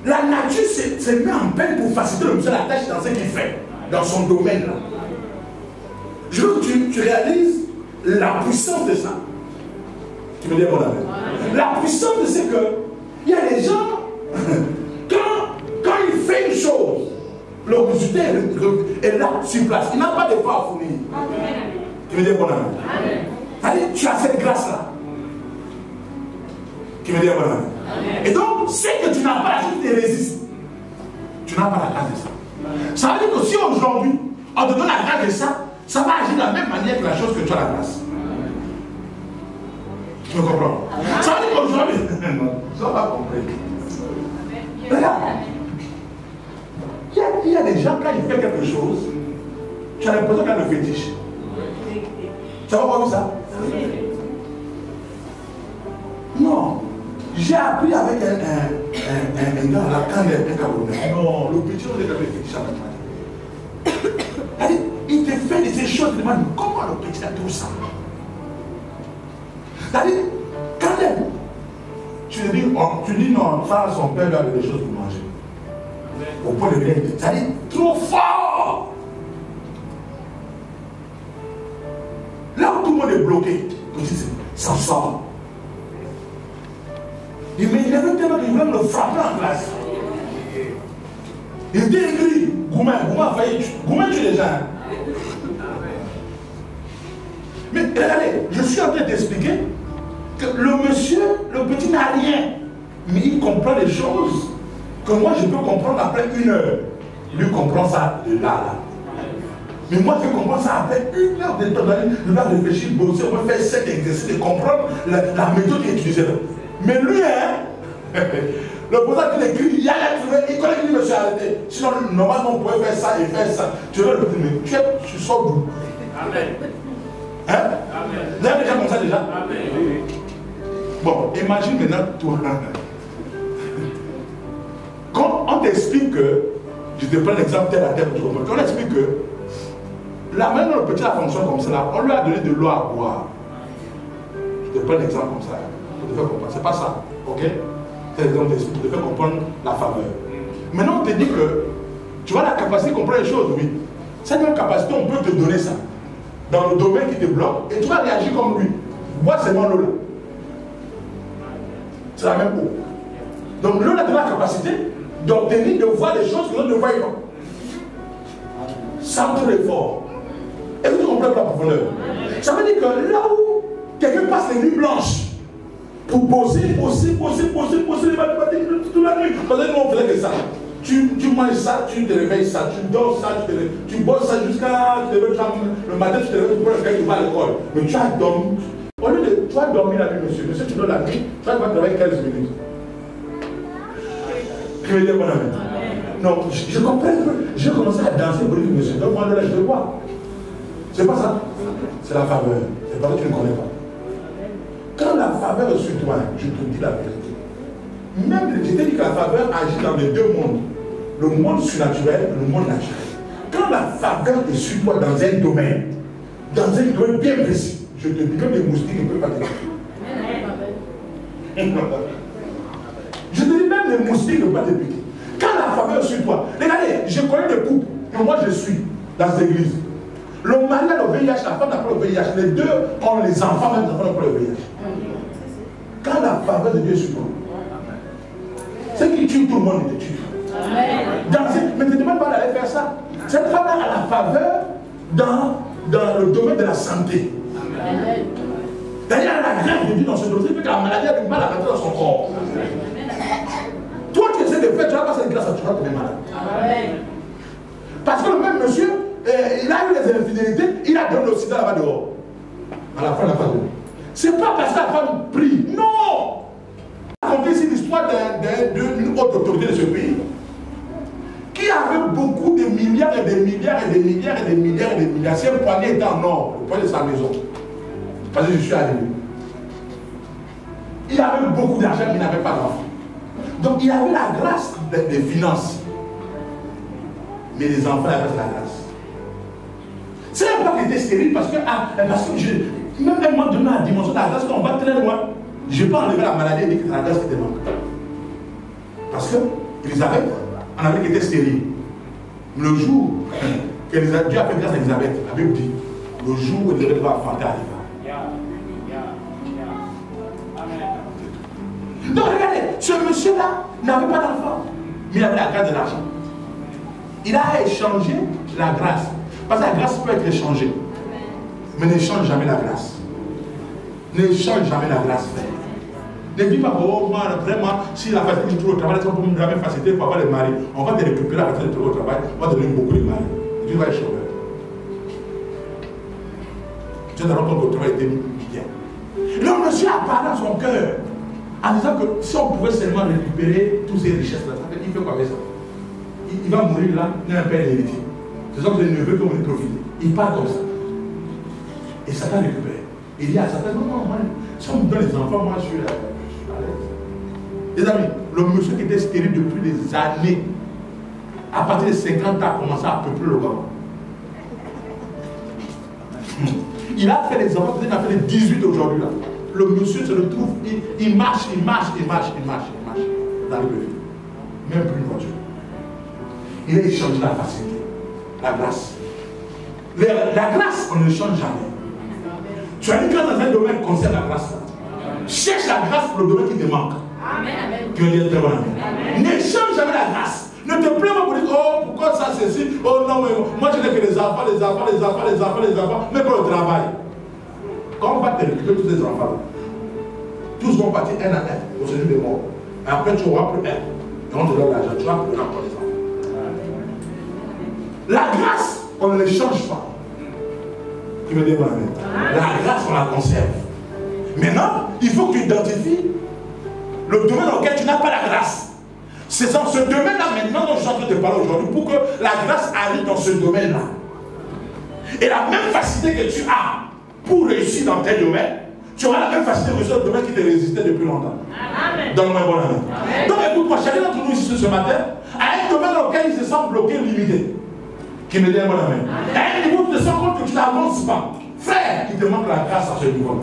la nature se met en peine pour faciliter le monsieur la tâche dans ce qu'il fait, dans son domaine là. Je veux que tu réalises la puissance de ça. Tu me dis mon ami. La puissance de c'est que il y a des gens, quand il fait une chose, le résultat est là sur place. Il n'a pas d'effort à fournir. Tu me dis mon ami. Allez, tu as cette grâce là. Tu me dis mon ami. Et donc, c'est que tu n'as pas la chose, tu résistes. Tu n'as pas la grâce de ça. Ça veut dire que si aujourd'hui, on te donne la grâce de ça, ça va agir de la même manière que la chose que tu as la grâce. Tu me comprends? Ça veut dire qu'aujourd'hui, non, tu n'as pas compris. Regarde, il y a des gens, quand ils font quelque chose, tu as l'impression qu'il y a le fétiche. Tu n'as pas vu ça? Non. J'ai appris avec un gars à la canne, un Camerounais. Non, le petit, on est comme le fétiche à la il te fait des choses, il te demande comment le petit a tout ça. C'est-à-dire, quand même, tu dis non, ça, son père lui avait des choses pour manger. Au point de vue, c'est-à-dire, trop fort. Là où tout le monde est bloqué, ça sort. Il m'énerve tellement qu'il voulait me le frapper en classe. Il était écrit, Goumen a failli tuer. Goumen tue les gens. Mais regardez, je suis en train d'expliquer que le monsieur, le petit n'a rien. Mais il comprend des choses que moi je peux comprendre après 1 heure. Lui comprend ça de là. Mais moi je comprends ça après 1 heure de temps. Je dois réfléchir, bosser, on va faire 7 exercices de comprendre la méthode qui est utilisée. Mais lui, hein, le président qui écrit, il y a trouvé, il connaît qu'il me suis arrêté. Sinon, normalement, on pourrait faire ça et faire ça. Tu veux le premier, tu sors d'où? Amen. Hein? Amen. Vous avez déjà comme ça déjà? Amen. Bon, imagine maintenant toi. Quand on t'explique que, je te prends l'exemple tel à tel, tu comprends? Quand on explique que la main dont le petit a fonctionné comme ça, on lui a donné de l'eau à boire. Je te prends l'exemple comme ça. Pour te faire comprendre. C'est pas ça. Ok? C'est l'exemple d'esprit. Pour te faire comprendre la faveur. Maintenant, on te dit que tu as la capacité de comprendre les choses, oui. Cette même capacité, on peut te donner ça. Dans le domaine qui te bloque, et tu vas réagir comme lui. Bois seulement l'eau là. C'est la même eau. Donc l'eau a la capacité d'obtenir, de voir les choses que l'on ne voit pas. Sans tout l'effort. Est-ce que tu comprends la profondeur? Ça veut dire que là où quelqu'un passe les nuits blanches pour bosser toute la nuit. Parce que nous on faisait que ça. Tu manges ça, tu te réveilles ça, tu dors ça, tu bosses ça jusqu'à le matin, tu te réveilles, tu vas à l'école. Mais tu as dormi. Au lieu de tu as dormi la nuit, monsieur, tu dors la nuit, tu vas travailler 15 minutes. Je vais dire mon ami. Non, je comprends un peu. J'ai commencé à danser pour lui, monsieur. Donc moi, là, je te vois. C'est pas ça. C'est la faveur. C'est pas que tu ne connais pas. Quand la faveur est sur toi, je te dis la vérité. Même, je t'ai dit que la faveur agit dans les deux mondes. Le monde surnaturel et le monde naturel. Quand la faveur est sur toi dans un domaine bien précis, je te dis que les moustiques ne peuvent pas te piquer. Je te dis même les moustiques ne peuvent pas te piquer. Quand la faveur est sur toi, regardez, je connais des couples que moi je suis dans cette église. Le mari a le VIH, la femme n'a pas le VIH. Les deux ont les enfants, même les enfants n'ont pas le VIH. Quand la faveur de Dieu est sur toi, ce qui tue tout le monde te tue. Mais ne te demande pas d'aller faire ça. Cette femme a la faveur dans le domaine de la santé. D'ailleurs, elle a la grâce de Dieu dans ce dossier, que la maladie a du mal à rentrer dans son corps. Toi qui essaies de faire, tu vas pas cette grâce, tu vas tomber malade. Parce que le même monsieur, il a eu les infidélités, il a donné le sida là-bas dehors. À la fin, il n'a pas donné. C'est pas parce que la femme prie. Non! Raconter ici l'histoire d'une autre autorité de ce pays qui avait beaucoup de milliards et des milliards et des milliards et des milliards et des milliards. Si un poignet était en or, le poignet de sa maison. Parce que je suis arrivé. Il avait beaucoup d'argent, mais il n'avait pas d'enfant. Donc il avait la grâce des finances. Mais les enfants avaient la grâce. C'est un pas qu'il était stérile parce que même un moment donné à la dimension de la grâce, on va très loin. Je ne vais pas enlever la maladie et dire que c'est la grâce qui te manque. Parce que Elisabeth, en Amérique, était stérile. Le jour que Dieu a fait grâce à Elisabeth, la Bible dit, le jour où Elisabeth va enfanter arriva. Donc regardez, ce monsieur-là n'avait pas d'enfant, mais il avait la grâce de l'argent. Il a échangé la grâce. Parce que la grâce peut être échangée. Mais n'échange jamais la grâce. N'échange jamais la grâce, frère. Ne dis pas, oh, moi, vraiment, si la facilité du au travail, c'est pour me la même facilité pour avoir les maris. On va te récupérer la facilité du au travail, on va te donner beaucoup de maris. Tu vas être chauffeur. Tu te rends compte que le travail était bien. Donc monsieur a parlé à son cœur en disant que si on pouvait seulement récupérer toutes ces richesses-là, il fait quoi avec ça? Il va mourir là, il n'a un père héritier. Ce sont des neveux qui vont profiter. Il part comme ça. Et Satan récupère. Il dit à Satan, non, moi, si on me donne les enfants, moi je suis à l'aise. Les amis, le monsieur qui était stérile depuis des années, à partir de 50 ans, a commencé à peupler le Gabon. Il a fait les enfants, il a fait les 18 aujourd'hui là. Le monsieur se retrouve, il marche dans le pays. Même plus une voiture. Il a échangé la facilité, la grâce. La grâce, on ne change jamais. Tu as une grâce dans un domaine qui concerne la grâce. Cherche la grâce pour le domaine qui te manque. Tu veux dire très bon ami. Ne change jamais la grâce. Ne te plains pas pour dire, oh, pourquoi ça, ceci, oh non, mais moi je n'ai que les enfants, mais pour le travail. Quand on va te récupérer tous ces enfants, tous vont partir un à un au Seigneur des morts. Et après, tu auras plus un. Et on te donne l'argent, tu vas plus encore les enfants. La grâce, on ne les change pas. Tu me dis, mon ami. La grâce, on la conserve. Maintenant, il faut que tu identifies le domaine auquel tu n'as pas la grâce. C'est dans ce domaine-là maintenant dont je suis en train de te parler aujourd'hui pour que la grâce arrive dans ce domaine-là. Et la même facilité que tu as pour réussir dans tel domaine, tu auras la même facilité que réussir dans le domaine qui te résistait depuis longtemps. Donne-moi un bon ami. Donc écoute-moi, chacun d'entre nous ici ce matin a un domaine dans lequel il se sent bloqué, limité. Qui me dit un bon ami. À un niveau où tu te sens compte que tu n'avances pas. Frère, il te manque la grâce à ce niveau-là.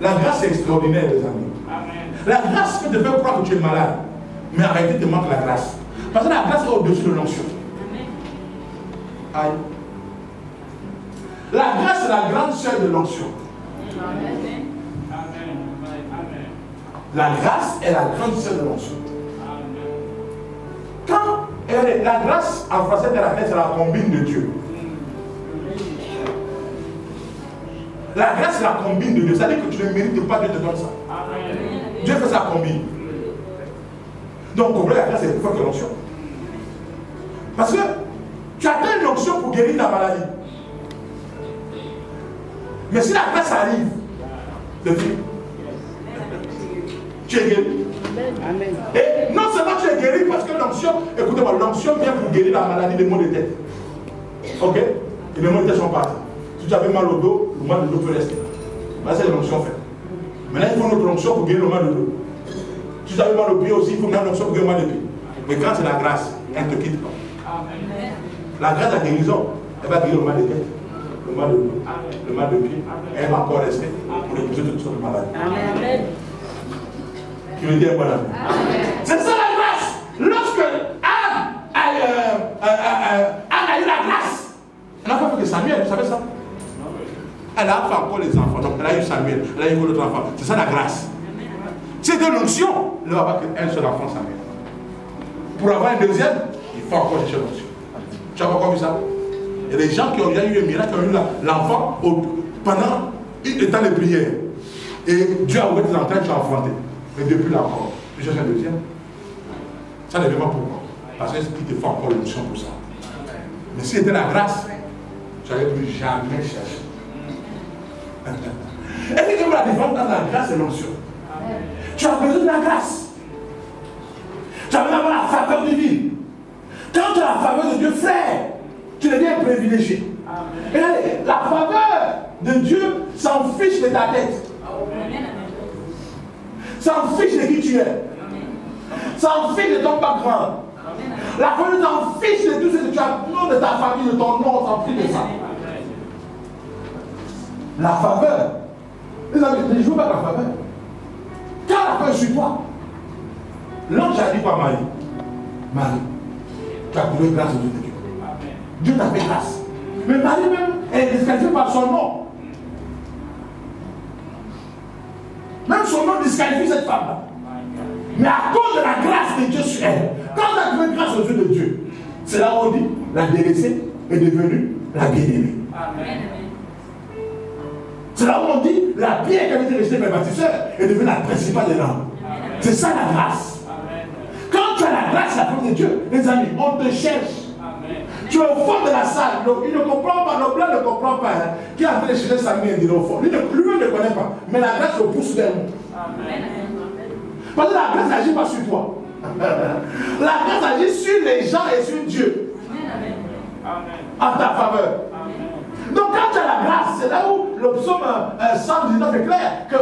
La grâce est extraordinaire, les amis. La grâce peut te faire croire que tu es malade, mais en réalité, il te manque la grâce. Parce que la grâce est au-dessus de l'onction. Aïe. La grâce est la grande sœur de l'onction. La grâce est la grande sœur de l'onction. Quand la grâce, en français, c'est la combine de Dieu. La grâce, c'est la combine de Dieu. C'est-à-dire que tu ne mérites pas, Dieu te donne ça. Dieu fait sa combine. Donc, comprendre la grâce, c'est plus fort que l'onction. Parce que tu attends une onction pour guérir ta maladie. Mais si la grâce arrive, c'est fini. Tu es guéri. Amen. Et non seulement tu es guéri parce que l'onction, écoutez-moi, l'onction vient pour guérir la maladie des maux de tête. Ok? Et les maux de tête sont partis. Si tu avais mal au dos, le mal de dos peut rester. Là, c'est l'onction fait. Maintenant, il faut une autre onction pour guérir le mal de dos. Si tu avais mal au pied aussi, il faut une onction pour guérir le mal de pied. Mais quand c'est la grâce, elle ne te quitte pas. Amen. La grâce de la guérison, elle va guérir le mal de tête, le mal de dos, le mal de pied. Elle va encore rester pour épouser toutes sortes de maladies. Amen. Tu veux dire voilà. C'est ça la grâce. Lorsque Anne a eu la grâce, elle n'a pas fait que Samuel, vous savez ça? Elle a fait encore les enfants. Donc elle a eu Samuel, elle a eu l'autre enfant. C'est ça la grâce. C'était l'onction. Elle va avoir qu'un seul enfant, Samuel. Pour avoir un deuxième, il faut encore chercher l'onction. Tu as encore vu ça? Il y a des gens qui ont déjà eu un miracle, qui ont eu l'enfant pendant une temps de prière. Et Dieu a ouvert tes entrailles, tu as enfanté. Mais depuis là encore, tu cherches un deuxième. Ça ne vient pas pourquoi. Parce qu'il te faut encore l'onction pour ça. Mais si c'était la grâce, tu n'avais plus jamais cherché. Est-ce que la différence dans la grâce et l'onction? Tu as besoin de la grâce. Tu as besoin d'avoir la faveur divine. Quand tu as la faveur de Dieu, frère, tu deviens privilégié. Et allez, la faveur de Dieu s'en fiche de ta tête. S'en fiche de qui tu es. S'en fiche de ton background. La faveur s'en fiche de tout ce que tu as, non de ta famille, de ton nom, s'en fiche de ça. La faveur. Les amis, ne joue pas la faveur. Quand la faveur sur toi, l'ange a dit par Marie, Marie, tu as trouvé grâce au Dieu de Dieu. Dieu t'a fait grâce. Mais Marie même, elle est disqualifiée par son nom. Même son nom disqualifie cette femme-là. Mais à cause de la grâce de Dieu sur elle, quand tu as trouvé grâce aux yeux de Dieu, c'est là où on dit, la délaissée est devenue la bien-aimée. C'est là où on dit, la pierre qui avait été rejetée par les bâtisseurs est devenue la principale des langues. C'est ça la grâce. Quand tu as la grâce, la faveur de Dieu, les amis, on te cherche. Tu es au fond de la salle. Donc, il ne comprend pas, le blanc ne comprend pas. Hein, qui est en train de chercher sa main et dire au fond. Lui-même ne connaît pas. Mais la grâce le pousse vers nous. Parce que la grâce n'agit pas sur toi. La grâce agit sur les gens et sur Dieu. En ta faveur. Donc quand tu as la grâce, c'est là où le psaume 119 est clair, que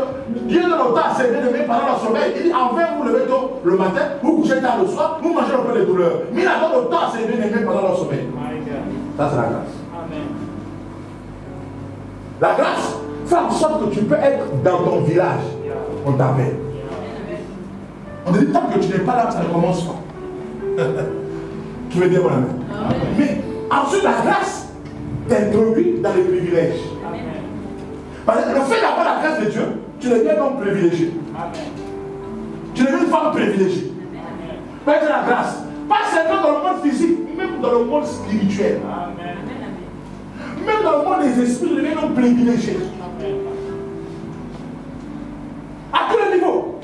Dieu donne autant à ses bien-aimés pendant leur sommeil. Il dit, enfin vous levez tôt le matin, vous couchez tard le soir, vous mangez un peu de douleur. Mais il donne autant à ses bien-aimés pendant leur sommeil. Ça c'est la grâce. La grâce fait en sorte que tu peux être dans ton village. On t'appelle. On te dit, tant que tu n'es pas là, ça ne commence pas. Tu veux dire mon ami. Mais ensuite la grâce t'introduit dans les privilèges. Parce que le fait d'avoir la grâce de Dieu, tu deviens un homme privilégié. Tu deviens une femme privilégiée. Parce que la grâce, pas seulement dans le monde physique, même dans le monde spirituel. Même dans le monde des esprits, tu deviens un homme privilégié. À tous les niveaux.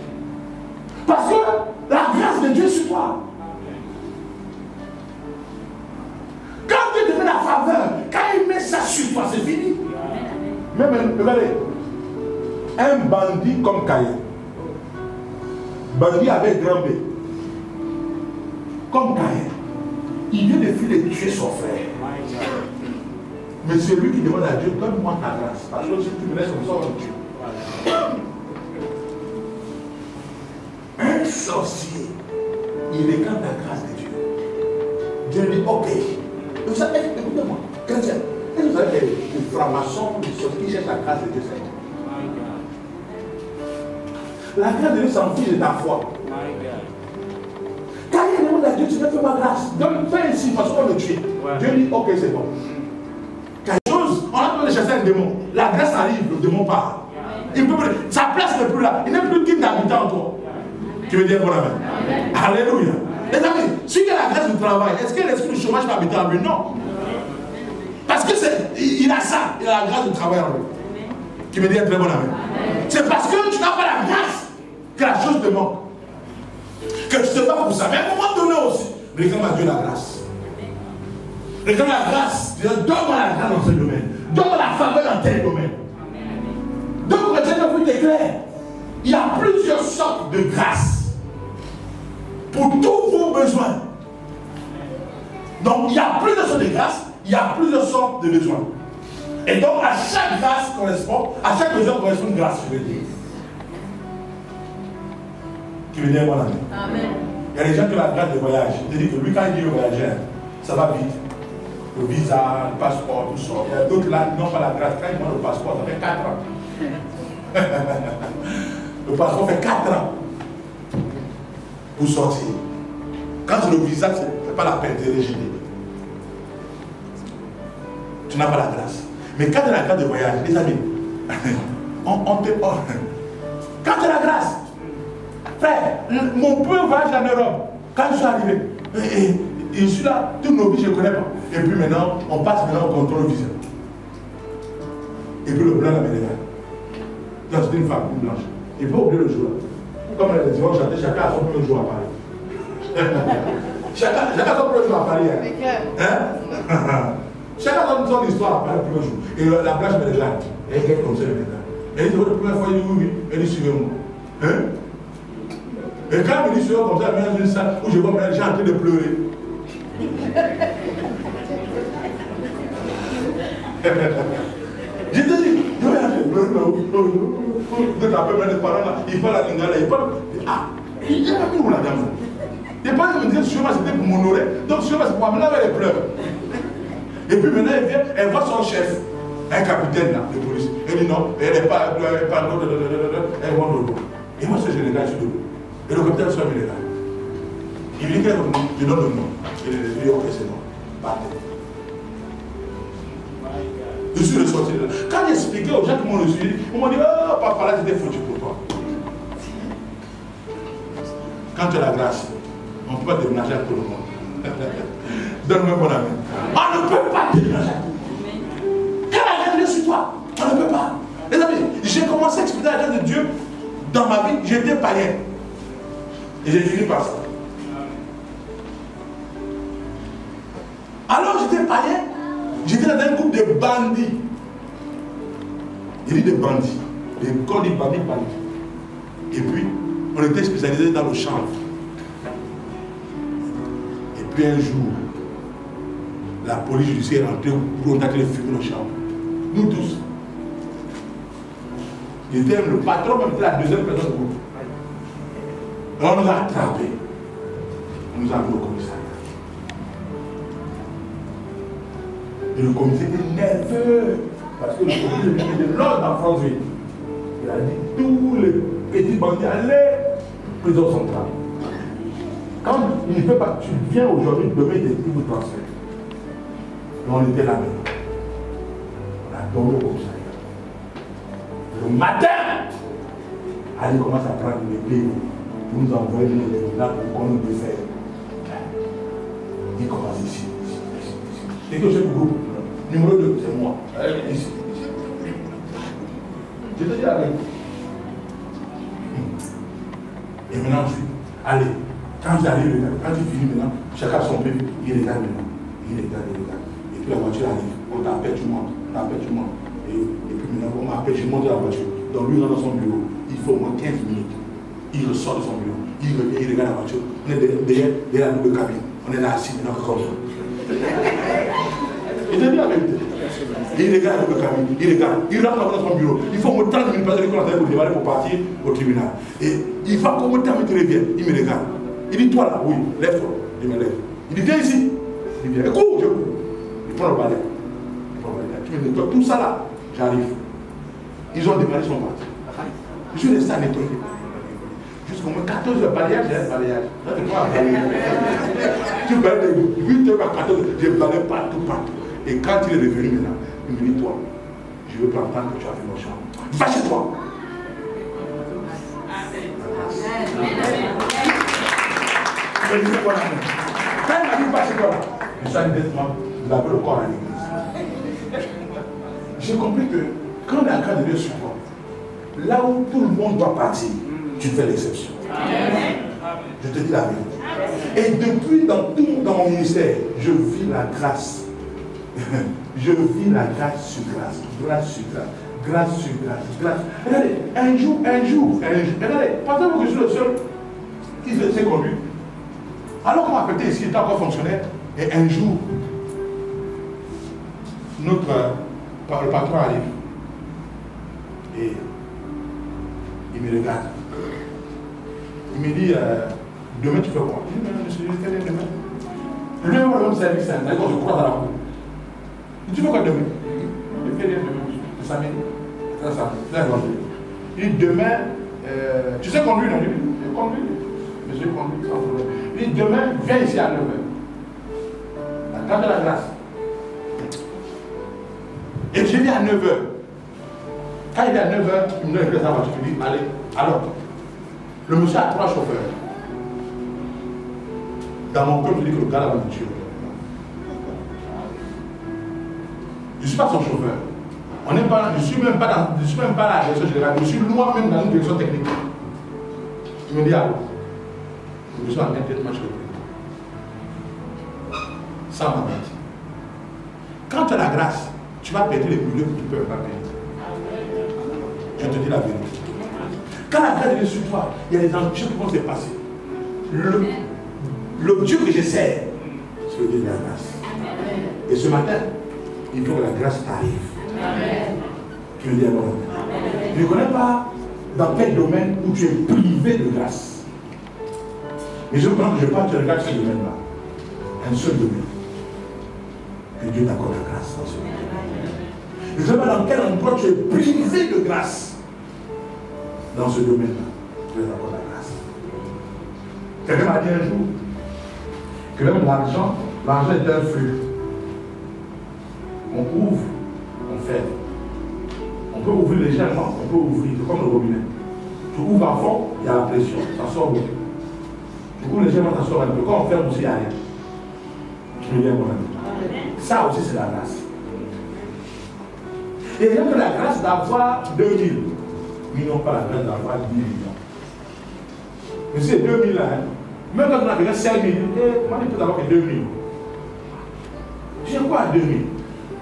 Parce que la grâce de Dieu est sur toi. Quand Dieu te met la faveur, quand il met ça sur toi, c'est fini. Même, regardez, un bandit comme Caïn, bandit avec grand B, comme Caïn, il vient de filer tuer son frère. Mais c'est lui qui demande à Dieu, donne-moi ta grâce. Parce que si tu me laisses comme ça, on me tue. Un sorcier, il réclame la grâce de Dieu. Dieu lui dit, ok. Vous savez, écoutez-moi, chrétien, est-ce que vous avez des francs-maçons, des sorciers qui cherchent la grâce de Dieu? La grâce de Dieu s'en fiche de ta foi. Quand il demande à Dieu, tu me fais ma grâce. Fais ici, parce qu'on le tue. Dieu dit, ok, c'est bon. Quelque chose, on a besoin de chasser un démon. La grâce arrive, le démon part. Il peut, sa place n'est plus là. Il n'est plus digne d'habiter en toi. Tu veux dire bon amen? Alléluia. Les amis, si il y a la grâce du travail, est-ce que l'esprit du chômage peut habiter en lui? Non. Parce que il a ça, il a la grâce du travail en lui. Qui me dit un très bon amen. C'est parce que tu n'as pas la grâce que la chose te manque. Que tu te bats pour ça. Mais à un moment donné aussi, réclame à Dieu la grâce. Réclame la grâce. Donne-moi la grâce dans ce domaine. Donne-moi la faveur dans tel domaine. Donc, le Seigneur vous déclare, il y a plusieurs sortes de grâces pour tous vos besoins. Donc, il y a plusieurs sortes de grâces, il y a plusieurs sortes de besoins. Et donc, à chaque grâce correspond, à chaque besoin correspond une grâce, je veux dire. Qui veut dire, mon ami. Amen. Il y a des gens qui ont la grâce de voyage. C'est-à-dire que lui, quand il dit voyager, ça va vite. Le visa, le passeport, tout ça. Il y a d'autres là qui n'ont pas la grâce. Quand ils demandent le passeport, ça fait 4 ans. Le passeport fait 4 ans pour sortir. Quand le visa, ce n'est pas la peine de rejeter. Tu n'as pas la grâce. Mais quand tu as la grâce de voyage, les amis, on te parle. Quand tu as la grâce, frère, mon père voyage en Europe. Quand je suis arrivé, et je suis là, tous nos vies, je ne connais pas. Et puis maintenant, on passe maintenant au contrôle visa. Et puis le blanc l'américain. Donc c'était une femme, une blanche. Il faut oublier le jour. Comme les dimanches, chacun a son premier jour à Paris. chacun a son premier jour à Paris. Hein? Chacun a son histoire à Paris le premier jour. Et la blanche me regarde. Elle est comme ça, elle regarde. Elle dit, la première fois, il dit oui, oui. Elle dit, suivez-moi. Hein? Et quand elle me dit, suivez-moi comme ça, elle me dit dans une salle où je vois mes gens en train de pleurer. Je te dis, je vais aller pleurer là-haut. Vous êtes appelé mes parents là, ils parlent à Lingala, ils parlent. Ah, il n'y a pas où la dame. Et pas de me dire, suivez-moi, c'était pour m'honorer. Donc, suivez-moi, c'est pour amener avec les pleurs. Et puis maintenant, elle vient, elle voit son chef, un capitaine là, de police. Elle dit non, elle n'est pas, elle voit le dos. Et moi, je regarde sur le dos. Et le capitaine soit me regarde. Il me dit quel nom, je donne le nom. Et il dit, ok, c'est bon. Partez. Je suis ressorti de là. Quand j'ai expliqué aux gens qui m'ont reçu, ils m'ont dit, oh, papa, là, c'était foutu pour toi. Quand tu as la grâce, on ne peut pas déménager à tout le monde. Donne-moi mon ami. On ne peut pas déménager à tout le monde. Quand la grâce est sur toi, on ne peut pas. Les amis, j'ai commencé à expliquer la grâce de Dieu dans ma vie, j'étais païen. Et j'ai fini par ça. Alors j'étais païen. J'étais dans un groupe de bandits. Il dit des bandits. Quand on dit bandits, bandits. Et puis, on était spécialisés dans le chanvre. Et puis un jour, la police judiciaire est rentrée pour contacter les fumées le chanvre. Nous tous. Il était le patron, même la deuxième personne du groupe. Et on nous a attrapés. On nous a amenés au commissariat. Et le commissaire était nerveux. Parce que le commissaire était de l'ordre en France-Ville. Il a dit tous les petits bandits allaient prison centrale. Quand il ne fait pas, tu viens aujourd'hui, demain, il vous transfère. Et on était là-bas. On a dormi au commissariat. Le matin, allez commence à prendre les pays pour nous envoyer là pour qu'on nous défaire. Il commence ici. C'est que j'ai le groupe. Numéro 2, c'est moi. Ici. Je te dis la vérité. Et maintenant, allez, quand j'arrive, quand tu finis maintenant, chacun son pays, il regarde maintenant. Il regarde. Et puis la voiture arrive, on t'appelle, tu montes, Et puis maintenant, on m'appelle, je monte dans la voiture. Donc lui, dans son bureau, il faut au moins 15 minutes. Il ressort de son bureau, il revient, il regarde la voiture. On est derrière la double cabine. On est là assis, maintenant comme ça. Il te dit la vérité. Il regarde la double cabine, il rentre dans son bureau. Il faut au moins 30 minutes parce qu'on est pour démarrer pour partir au tribunal. Et il va comme temps il revient, il me regarde. Il dit, toi là, oui, lève-toi. Il me lève. Il dit, viens ici. Il vient, écoute, je cours. Il prend le balai. Tu me dis, tout ça là, j'arrive. Ils ont démarré son parti. Je suis resté à nettoyer. Jusqu'au moins 14 heures, balayage, j'ai un balayage. Là, tu vois un balayage. Tu balayes de 8 heures à 14 heures, j'ai balayé partout. Et quand il est revenu maintenant, il me dit, toi, je veux pas entendre que tu as fait mon champ. Va chez toi. Je lui dis quoi là? Quand il m'a dit, va chez toi là, je suis allé directement laver le corps à l'église. J'ai compris que quand on est en train de Dieu sur toi, là où tout le monde doit partir, tu fais l'exception. Je te dis la vérité. Et depuis, dans mon ministère, je vis la grâce. Je vis la grâce sur grâce. Grâce sur grâce. Grâce sur grâce. Regardez, un jour. Regardez, pendant que je suis le seul qui s'est conduit. Alors qu'on m'a affecté ici, il était encore fonctionnaire. Et un jour, le patron arrive. Et il me regarde. Il me dit, demain tu fais quoi? Je dis, je fais rien demain. Je vais avoir le même service, d'accord, je crois dans la roue. Tu fais quoi demain? Je fais rien demain. C'est samedi. Il dit, demain, tu sais conduire, non? Je conduis. Mais je conduis sans problème. Il dit, demain, viens ici à 9h. La grâce de la grâce. Et je viens à 9h. Quand il est à 9h, il me donne une sa voiture, il me dit, allez, alors, le monsieur a 3 chauffeurs. Dans mon cœur, je dis que le gars va me tuer. Je ne suis pas son chauffeur. Je ne suis même pas dans la direction générale, je suis moi-même dans une direction technique. Il me dit, alors, je suis en train d'être match. Ça m'a dit. Quand tu as la grâce, tu vas perdre les milieux que tu ne peux pas perdre. Je te dis la vérité. Quand la grâce est sur toi, il y a des choses qui vont se passer. Le Dieu que je sers, c'est le Dieu de la grâce. Et ce matin, il faut que la grâce t'arrive. Tu me dis alors. Je ne connais pas dans quel domaine où tu es privé de grâce. Mais je pense que je parle, tu regardes ce domaine-là. Un seul domaine. Que Dieu t'accorde la grâce dans ce domaine. Je ne sais pas dans quel endroit tu es privé de grâce. Dans ce domaine-là, Dieu t'accorde la grâce. Quelqu'un m'a dit un jour que même l'argent est un flux. On ouvre, on ferme. On peut ouvrir légèrement, on peut ouvrir, c'est comme le robinet. Tu ouvres à fond, il y a la pression, ça sort beaucoup. Tu ouvres légèrement, ça sort un peu. Quand on ferme aussi, il n'y a rien. Tu me dis mon ami. Ça aussi, c'est la grâce. Et il y a la grâce d'avoir 2000. Mais ils n'ont pas la grâce d'avoir 10 millions. Mais c'est 2000 là, hein. Même quand on a 5 000, comment il peut avoir que 2000? Tu sais quoi à 2000?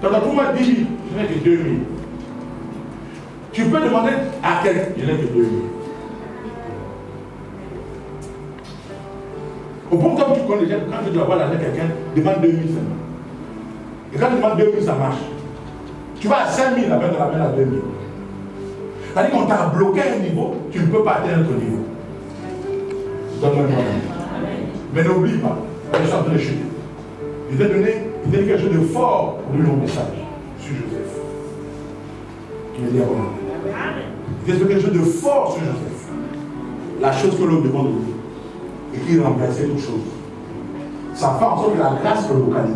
Donc, quand tu m'as 10 000, je n'ai que 2 000. Tu peux demander à quelqu'un, je n'ai que 2 000. Au point où tu connais déjà, quand tu dois avoir l'argent de quelqu'un, demande 2 000 seulement. Et quand tu demandes 2 000, ça marche. Tu vas à 5 000, la peine de la à 2 000. C'est-à-dire qu'on t'a bloqué à un niveau, tu ne peux pas atteindre ton niveau. Donne-moi le mais n'oublie pas, je suis en train de chuter. Il t'a donné quelque chose de fort pour lui, mon message sur Joseph. Il m'a dit à moi. Il t'a donné quelque chose de fort sur Joseph. La chose que l'homme demande de lui. Et qui remplaçait toute chose. Ça fait en sorte que la grâce le localise.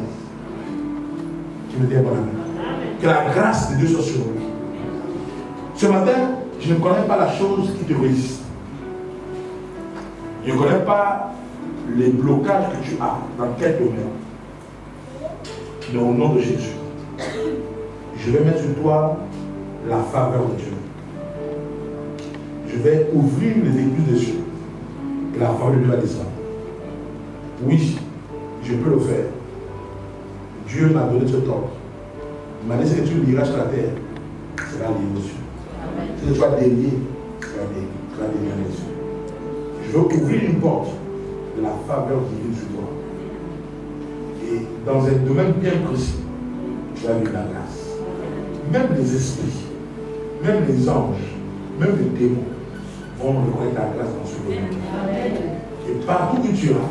Tu me dis à mon ami. Que la grâce de Dieu soit sur lui. Ce matin, je ne connais pas la chose qui te résiste. Je ne connais pas les blocages que tu as dans quel domaine. Mais au nom de Jésus, je vais mettre sur toi la faveur de Dieu. Je vais ouvrir les écluses des cieux. Et la faveur de Dieu va descendre. Oui, je peux le faire. Dieu m'a donné ce temps. Il m'a dit que tu liras sur la terre, sera lié aux cieux. Si tu vas délier, tu vas délier les cieux. Je veux ouvrir une porte de la faveur divine sur toi. Et dans un domaine bien précis, tu vas vivre la grâce. Même les esprits, même les anges, même les démons vont reconnaître la grâce dans ce domaine. Et partout où tu iras,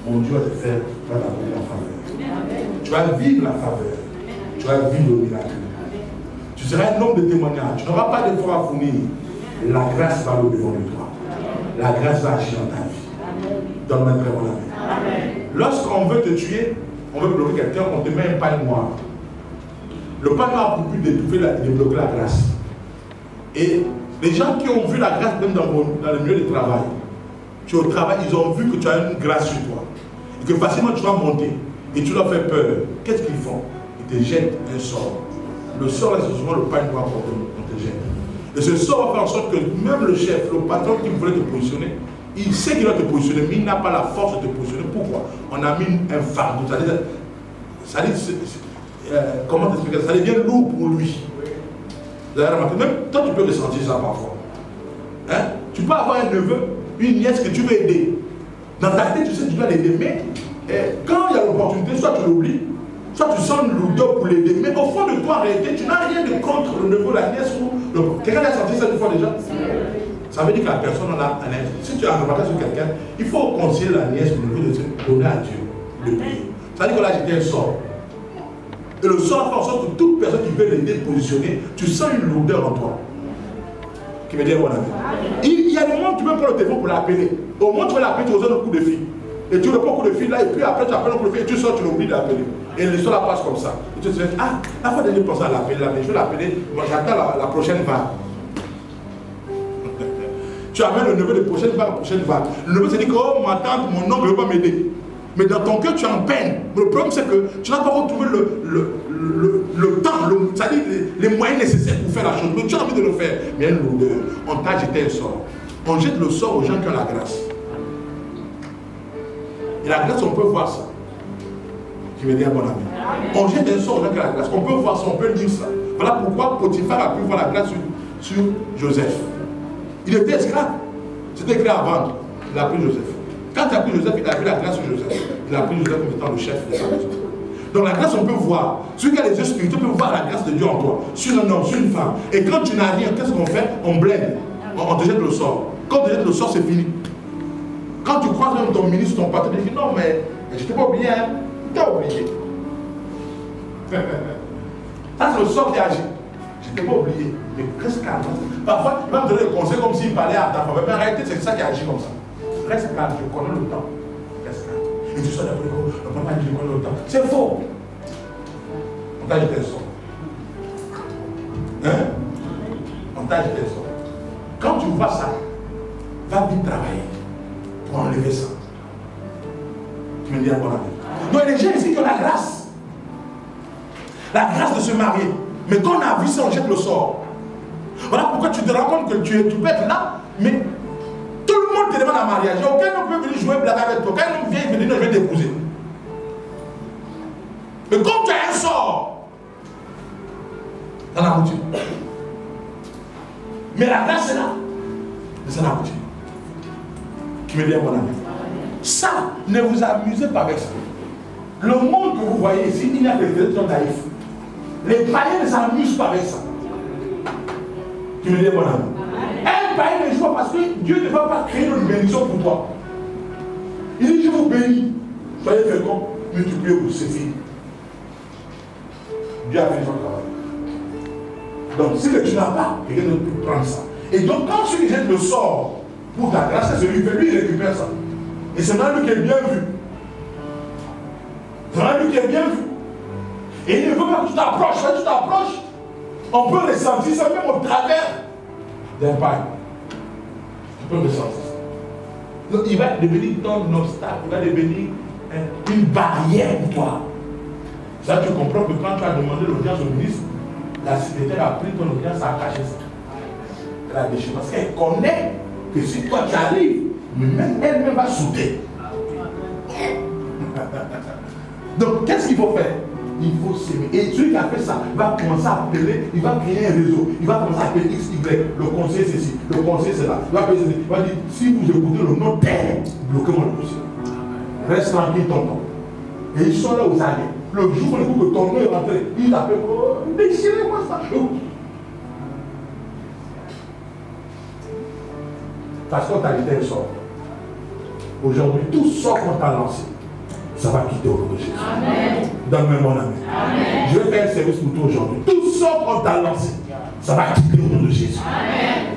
mon Dieu va te faire, va t'apporter la faveur. Tu vas vivre la faveur. Tu vas vivre le miracle. Tu seras un homme de témoignage. Tu n'auras pas d'effort à fournir. La grâce va au-devant de toi. La grâce va agir dans ta vie. Donne-moi un très bon avis. Lorsqu'on veut te tuer, on veut bloquer quelqu'un, on te met un pain noir. Le pain noir a pour but de bloquer la grâce. Et les gens qui ont vu la grâce, même dans le milieu du travail, tu es au travail, ils ont vu que tu as une grâce sur toi. Et que facilement tu vas monter. Et tu leur fais peur. Qu'est-ce qu'ils font? Ils te jettent un sort. Le sort, c'est souvent le pain noir qu'on te jette. Et ce sort va faire en sorte que même le chef, le patron qui voulait te positionner, il sait qu'il va te positionner, mais il n'a pas la force de te positionner. Pourquoi? On a mis un fardeau. Comment t'expliquer ça? Ça devient lourd pour lui. Même toi, tu peux ressentir ça parfois. Hein? Tu peux avoir un neveu, une nièce que tu veux aider. Dans ta tête, tu sais que tu dois l'aider, mais quand il y a l'opportunité, soit tu l'oublies, soit tu sens une lourdeur pour l'aider. Mais au fond de toi, en réalité, tu n'as rien de contre le neveu, la nièce ou le... Quelqu'un a senti ça une fois déjà? Ça veut dire que la personne en a un aide. Si tu as remarqué sur quelqu'un, il faut conseiller la nièce ou le neveu de se donner à Dieu, de prier. Ça veut dire que là, j'étais un sort. Et le sort fait en sorte que toute personne qui veut l'aider de positionner, tu sens une lourdeur en toi. Qui me dit, mon ami. Il y a des moments où tu peux prendre le téléphone pour l'appeler. Au moment où tu vas l'appeler, tu reçois le coup de fil. Et tu reprends le coup de fil là, et puis après tu appelles le coup de fil, et tu sors, tu l'oublies d'appeler. Et l'histoire la passe comme ça. Et tu te dis, ah, la fois dernière, je pensais à l'appeler là, mais je vais l'appeler, moi j'attends la prochaine vague. Tu amènes le neveu de prochaine vague. Le neveu se dit que, oh, ma tante, mon oncle ne veut pas m'aider. Mais dans ton cœur, tu es en peine. Mais le problème, c'est que tu n'as pas retrouvé le temps, c'est-à-dire les moyens nécessaires pour faire la chose. Mais tu as envie de le faire. Mais il y a une lourdeur. On t'a jeté un sort. On jette le sort aux gens qui ont la grâce. Et la grâce, on peut voir ça. Tu veux dire, mon ami. On jette un sort aux gens qui ont la grâce. On peut voir ça, on peut lire ça. Voilà pourquoi Potiphar a pu voir la grâce sur Joseph. Il était esclave. C'était écrit à vendre. Il a pris Joseph. Quand il a pris Joseph, il a vu la grâce sur Joseph. Il a pris Joseph comme étant le chef de sa maison. Donc la grâce, on peut voir. Celui qui a les yeux spirituels peut voir la grâce de Dieu en toi. Sur un homme, sur une femme. Et quand tu n'as rien, qu'est-ce qu'on fait? On blême. On te jette le sort. Quand on te jette le sort, c'est fini. Quand tu croises même ton ministre, ton patron, il dit non, mais je t'ai pas oublié. Hein? T'as oublié. Ça, c'est le sort qui agit. Je t'ai pas oublié. Mais reste calme. Parfois, il va me donner des conseils comme s'il parlait à ta faveur. Mais en réalité, c'est ça qui agit comme ça. Reste calme, je connais le temps. Reste calme. Et tu sors d'après le papa dit je connais le temps. C'est faux. On t'a jeté le sort. Hein? On t'a jeté le sort. Quand tu vois ça, va vite travailler pour enlever ça. Tu me dis à mon ami. Donc les gens ici qui ont la grâce. La grâce de se marier. Mais quand on a vu ça, on jette le sort. Voilà pourquoi tu te rends compte que tu peux être là, mais tout le monde te demande un mariage. Aucun homme peut venir jouer blague avec toi. Aucun homme vient et me dit non, je vais t'épouser. Mais comme tu as un sort, Ça n'a pas continué. Mais la grâce est là. Mais ça n'a pas continué. Tu me dis, mon ami. Ça, ne vous amusez pas avec ça. Le monde que vous voyez ici, il y a des chrétiens naïfs. Les païens ne s'amusent pas avec ça. Tu me dis, mon ami. Un païen ne joue pas parce que Dieu ne va pas créer une bénédiction pour toi. Il dit, je vous bénis. Soyez féconds, multipliez-vous, c'est fini. Dieu a fait son travail. Donc, si tu n'as pas, quelqu'un ne peut prendre ça. Et donc, quand celui qui jette le sort pour ta grâce, c'est celui qui fait, lui, il récupère ça. Et c'est là lui qui est bien vu. C'est là lui qui est bien vu. Et il ne veut pas que tu t'approches. Quand tu t'approches, on peut ressentir ça même au travers d'un pain. Tu peux ressentir ça. Donc, il va devenir ton obstacle, il va devenir une barrière pour toi. Ça, tu comprends que quand tu as demandé l'audience au ministre, la secrétaire a pris ton audience, a caché ça. Elle a déchiré parce qu'elle connaît que si toi tu arrives, même elle-même va sauter. Donc, qu'est-ce qu'il faut faire? Il faut s'aimer. Et celui qui a fait ça va commencer à appeler, il va créer un réseau, il va commencer à appeler X, Y, le conseiller ceci, le conseiller cela. Il va appeler ceci. Il va dire, si vous écoutez le nom tel, bloquez-moi le dossier. Reste tranquille, tonton. Et ils sont là aux années. Le jour où on écoute que ton nom est rentré, il appelle, oh, déchirez-moi ça. Parce qu'on t'a dit un sort. Aujourd'hui, tout sort qu'on t'a lancé, ça va quitter au nom de Jésus. Amen. Donne-moi mon ami. Amen. Je vais faire un service pour toi aujourd'hui. Tout sort qu'on t'a lancé, ça va quitter au nom de Jésus. Amen.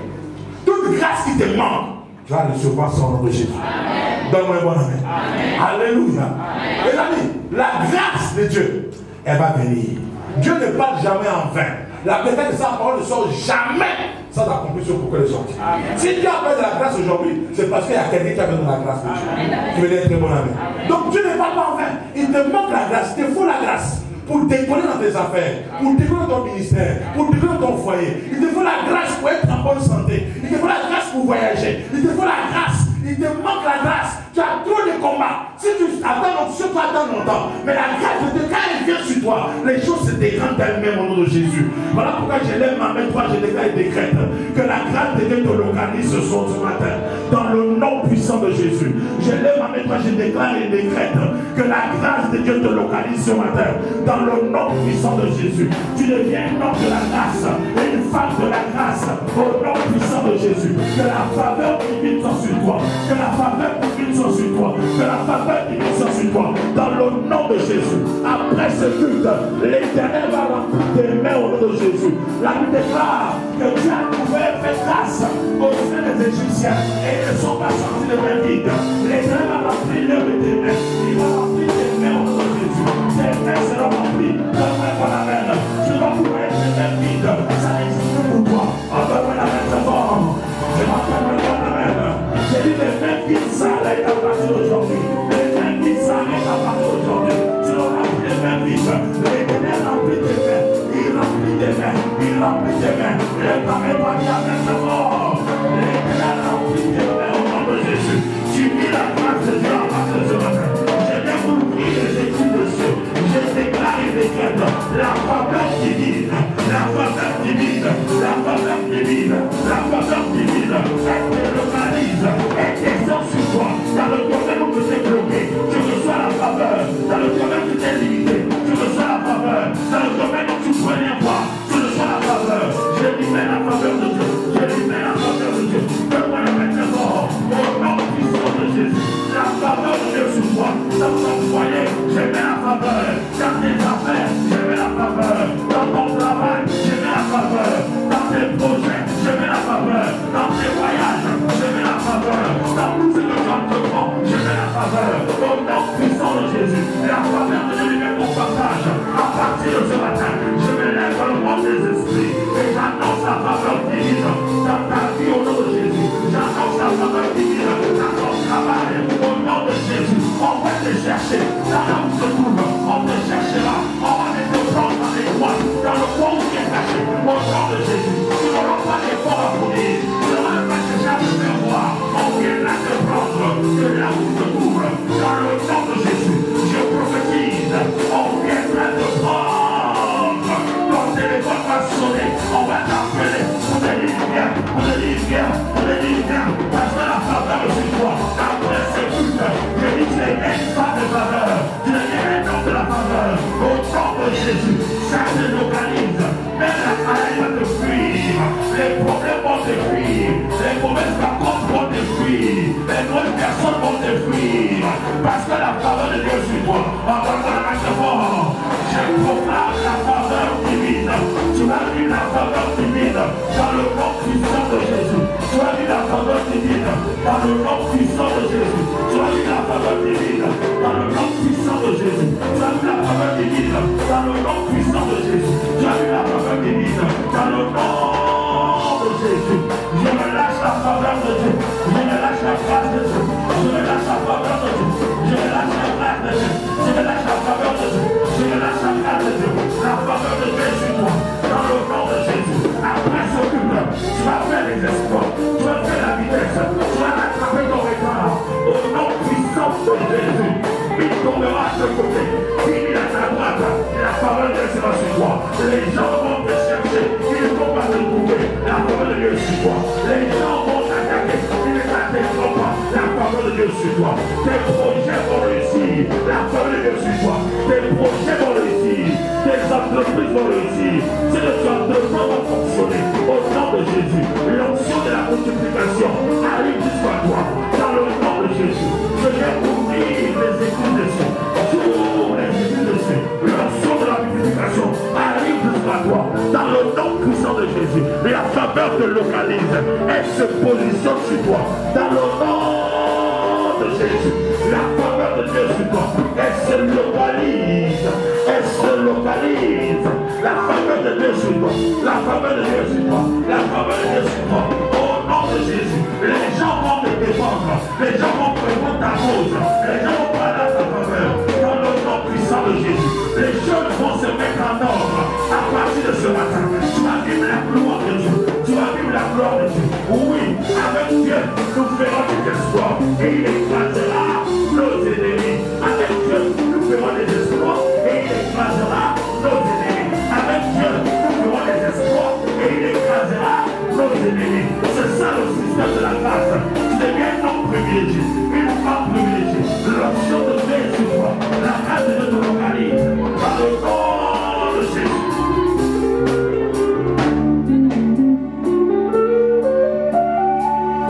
Toute grâce qui te manque, tu vas recevoir ça au nom de Jésus. Amen. Donne-moi mon ami. Amen. Alléluia. Amen. Mes amis, la grâce de Dieu, elle va venir. Dieu ne parle jamais en vain. La vérité de sa parole ne sort jamais sans accomplir ce pourquoi elle est sortie. Si Dieu a fait de la grâce aujourd'hui, c'est parce qu'il y a quelqu'un qui a fait de la grâce de Dieu. Tu veux dire très bon ami. Donc Dieu ne parle pas en vain. Il te manque la grâce, il te faut la grâce pour décoller dans tes affaires, pour décoller dans ton ministère, pour décoller dans ton foyer. Il te faut la grâce pour être en bonne santé. Il te faut la grâce pour voyager. Il te faut la grâce. Il te manque la grâce. Tu as trop de combats. Si tu attends, tu attends longtemps. Mais la grâce de Dieu, quand elle vient sur toi, les choses se dégradent d'elles-mêmes au nom de Jésus. Voilà pourquoi je lève ma main, toi, je déclare et décrète que la grâce de Dieu te localise ce soir, ce matin. Dans le nom puissant de Jésus. Je lève ma main, toi, je déclare et décrète que la grâce de Dieu te localise ce matin. Dans le nom puissant de Jésus. Tu deviens un homme de la grâce et une femme de la grâce au nom puissant de Jésus. Que la faveur divine soit sur toi. Que la faveur divine soit sur toi. Que la faveur divine soit sur toi. Dans le nom de Jésus. Après ce culte, l'Éternel va remplir tes mains au nom de Jésus. La Bible déclare que Dieu a couvert fait grâce aux mains des Égyptiens et ils ne sont pas sortis de mains vides. L'Éternel va remplir l'œuvre de tes mains. Il va remplir tes mains au nom de Jésus. Tes mains seront remplies. Donne-moi la main. Tu vas pouvoir être des mains vides. Ça n'existe pour toi. Donne-moi la main d'abord. Je m'appelle la main. J'ai dit les mains qui s'arrêtent à partir d'aujourd'hui. Les mains qui s'arrêtent à partir d'aujourd'hui. Tu auras rempli les mains vides. L'Éternel remplit tes mains. Il remplit tes mains. Il remplit tes mains. Le pareil va dire la main d'abord. L'Éternel remplit tes mains au nom de Jésus. Tu vis la grâce de Dieu à partir de ce matin. Je viens vous prier les études de ceux. Je déclare et décrète la faveur divine. La faveur divine. La faveur divine. La faveur divine. Elle te localise. Elle descend sur toi. Dans le domaine où tu t'es bloqué, tu reçois la faveur. Dans le domaine où tu t'es limité, tu reçois la faveur. Dans le domaine où tu ne pouvais rien voir, tu reçois la faveur. Je libère la faveur de Dieu. Je libère la faveur de Dieu. Donne-moi le maître mort. Au nom puissant de Jésus. La faveur de Dieu sur toi. Dans ton foyer, je mets la faveur. Dans tes affaires, je mets la faveur. Dans ton la faveur divine dans le nom puissant de Jésus. Tu as vu la faveur divine dans le nom puissant de Jésus. Tu as vu la faveur divine dans le nom puissant de Jésus. Tu as vu la faveur divine dans le nom puissant de Jésus. Tu as vu la faveur divine dans le nom de Jésus. Je me lâche la faveur de Dieu. Je me lâche la grâce de Dieu. Je me lâche la faveur de Dieu. Je me lâche la grâce de Dieu. Je me lâche la faveur de Dieu. Je me lâche la grâce de Dieu. La faveur de Dieu sur toi. Dans le nom de Jésus. Après ce culte, tu vas faire les espoirs. Tu vas faire la vitesse. Tu vas attraper ton retard. Au nom puissant de Jésus. Il tombera à ce côté. Il est à ta droite. Et la faveur de Dieu sera sur toi. Les gens vont te chercher. Ils ne vont pas te trouver. La faveur de Dieu est sur toi. Les gens vont t'attaquer. Ils ne t'attaqueront pas. La faveur de Dieu est sur toi. Tes projets vont réussir. La faveur de Dieu est sur toi. Tes projets vont réussir. Tes entreprises vont réussir. Si le entrepreneur va fonctionner au nom de Jésus, l'onction de la multiplication arrive jusqu'à toi. Dans le nom de Jésus, je vais ouvrir les églises de Dieu. J'ouvre les églises de Dieu. L'onction de la multiplication arrive jusqu'à toi. Dans le nom puissant de Jésus, la faveur te localise. Elle se positionne sur toi. Dans le nom de Jésus, la faveur de Dieu sur toi. Elle se localise. Elle se localise. La faveur de Dieu sur toi. La faveur de Dieu sur toi. La faveur de Dieu sur toi. Au nom de Jésus, les gens vont te défendre. Les gens vont prendre ta cause. Les gens vont parler à ta faveur. Dans le nom puissant de Jésus, les jeunes vont se mettre en ordre. À partir de ce matin, tu vas vivre la gloire de Dieu. Tu vas vivre la gloire de Dieu. Oui, avec Dieu, nous ferons des exploits. Et il écrasera nos ennemis. Avec Dieu, nous ferons des exploits. Et il écrasera nos ennemis. Avec Dieu, nous ferons des exploits. Et il écrasera nos ennemis. C'est ça le système de la grâce. Tu deviens un homme privilégié, une femme privilégiée. L'option de Dieu est sur toi. La grâce de Dieu te localise. Dans le nom de Jésus.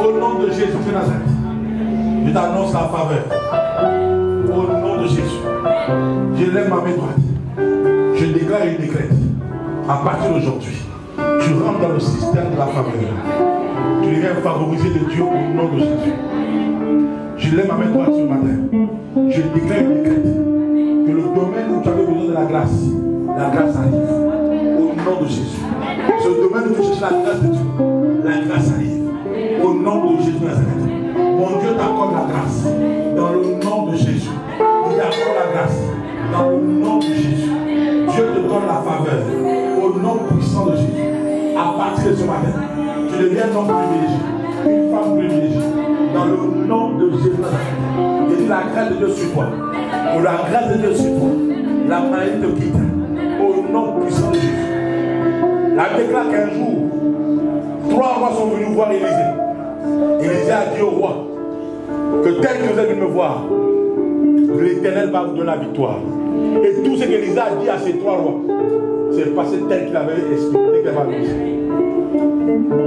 Au nom de Jésus de Nazareth, je t'annonce la faveur. Au nom de Jésus, je lève ma main droite. Je déclare et décrète. À partir d'aujourd'hui, tu rentres dans le système de la faveur. Tu deviens favorisé de Dieu au nom de Jésus. Je lève ma main droite ce matin. Je déclare et décrète que le domaine où tu avais besoin de la grâce arrive. Au nom de Jésus. Ce domaine où tu cherches la grâce de Dieu, la grâce arrive. Au nom de Jésus Nazareth. Mon Dieu t'accorde la grâce. Dans le nom de Jésus. Il t'accorde la grâce. Dans le nom de Jésus. Dieu te donne la faveur. Au nom puissant de Jésus. À partir de ce matin, tu deviens un homme privilégié. Une femme privilégiée. Dans le nom de Jésus Nazareth. Et dis la grâce de Dieu sur toi. Pour la grâce de Dieu sur toi. La maladie te quitte. Au nom puissant de Jésus. La déclare qu'un jour, 3 rois sont venus voir Élisée. Élisée a dit au roi que tel que vous êtes venu me voir, l'Éternel va vous donner la victoire. Et tout ce qu'Élisée a dit à ces 3 rois, c'est passé tel qu'il avait expliqué, qu'il avait annoncé.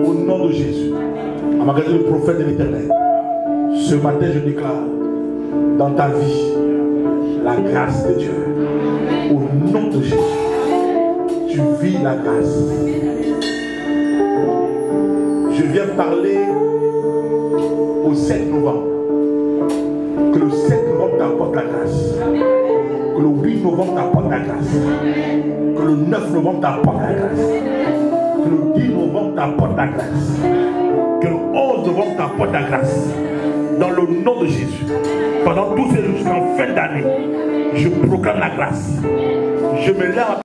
Au nom de Jésus, à ma grâce, le prophète de l'Éternel, ce matin je déclare dans ta vie la grâce de Dieu. Au nom de Jésus, tu vis la grâce. Je viens parler au 7 novembre. Que le 7 novembre t'apporte la grâce. Que le 8 novembre t'apporte la grâce. Que le 9 novembre t'apporte la grâce. Que le 10 novembre t'apporte la grâce. Que le 11 novembre t'apporte la grâce. Dans le nom de Jésus. Pendant tous ces jours jusqu'en fin d'année, je proclame la grâce. Je me lève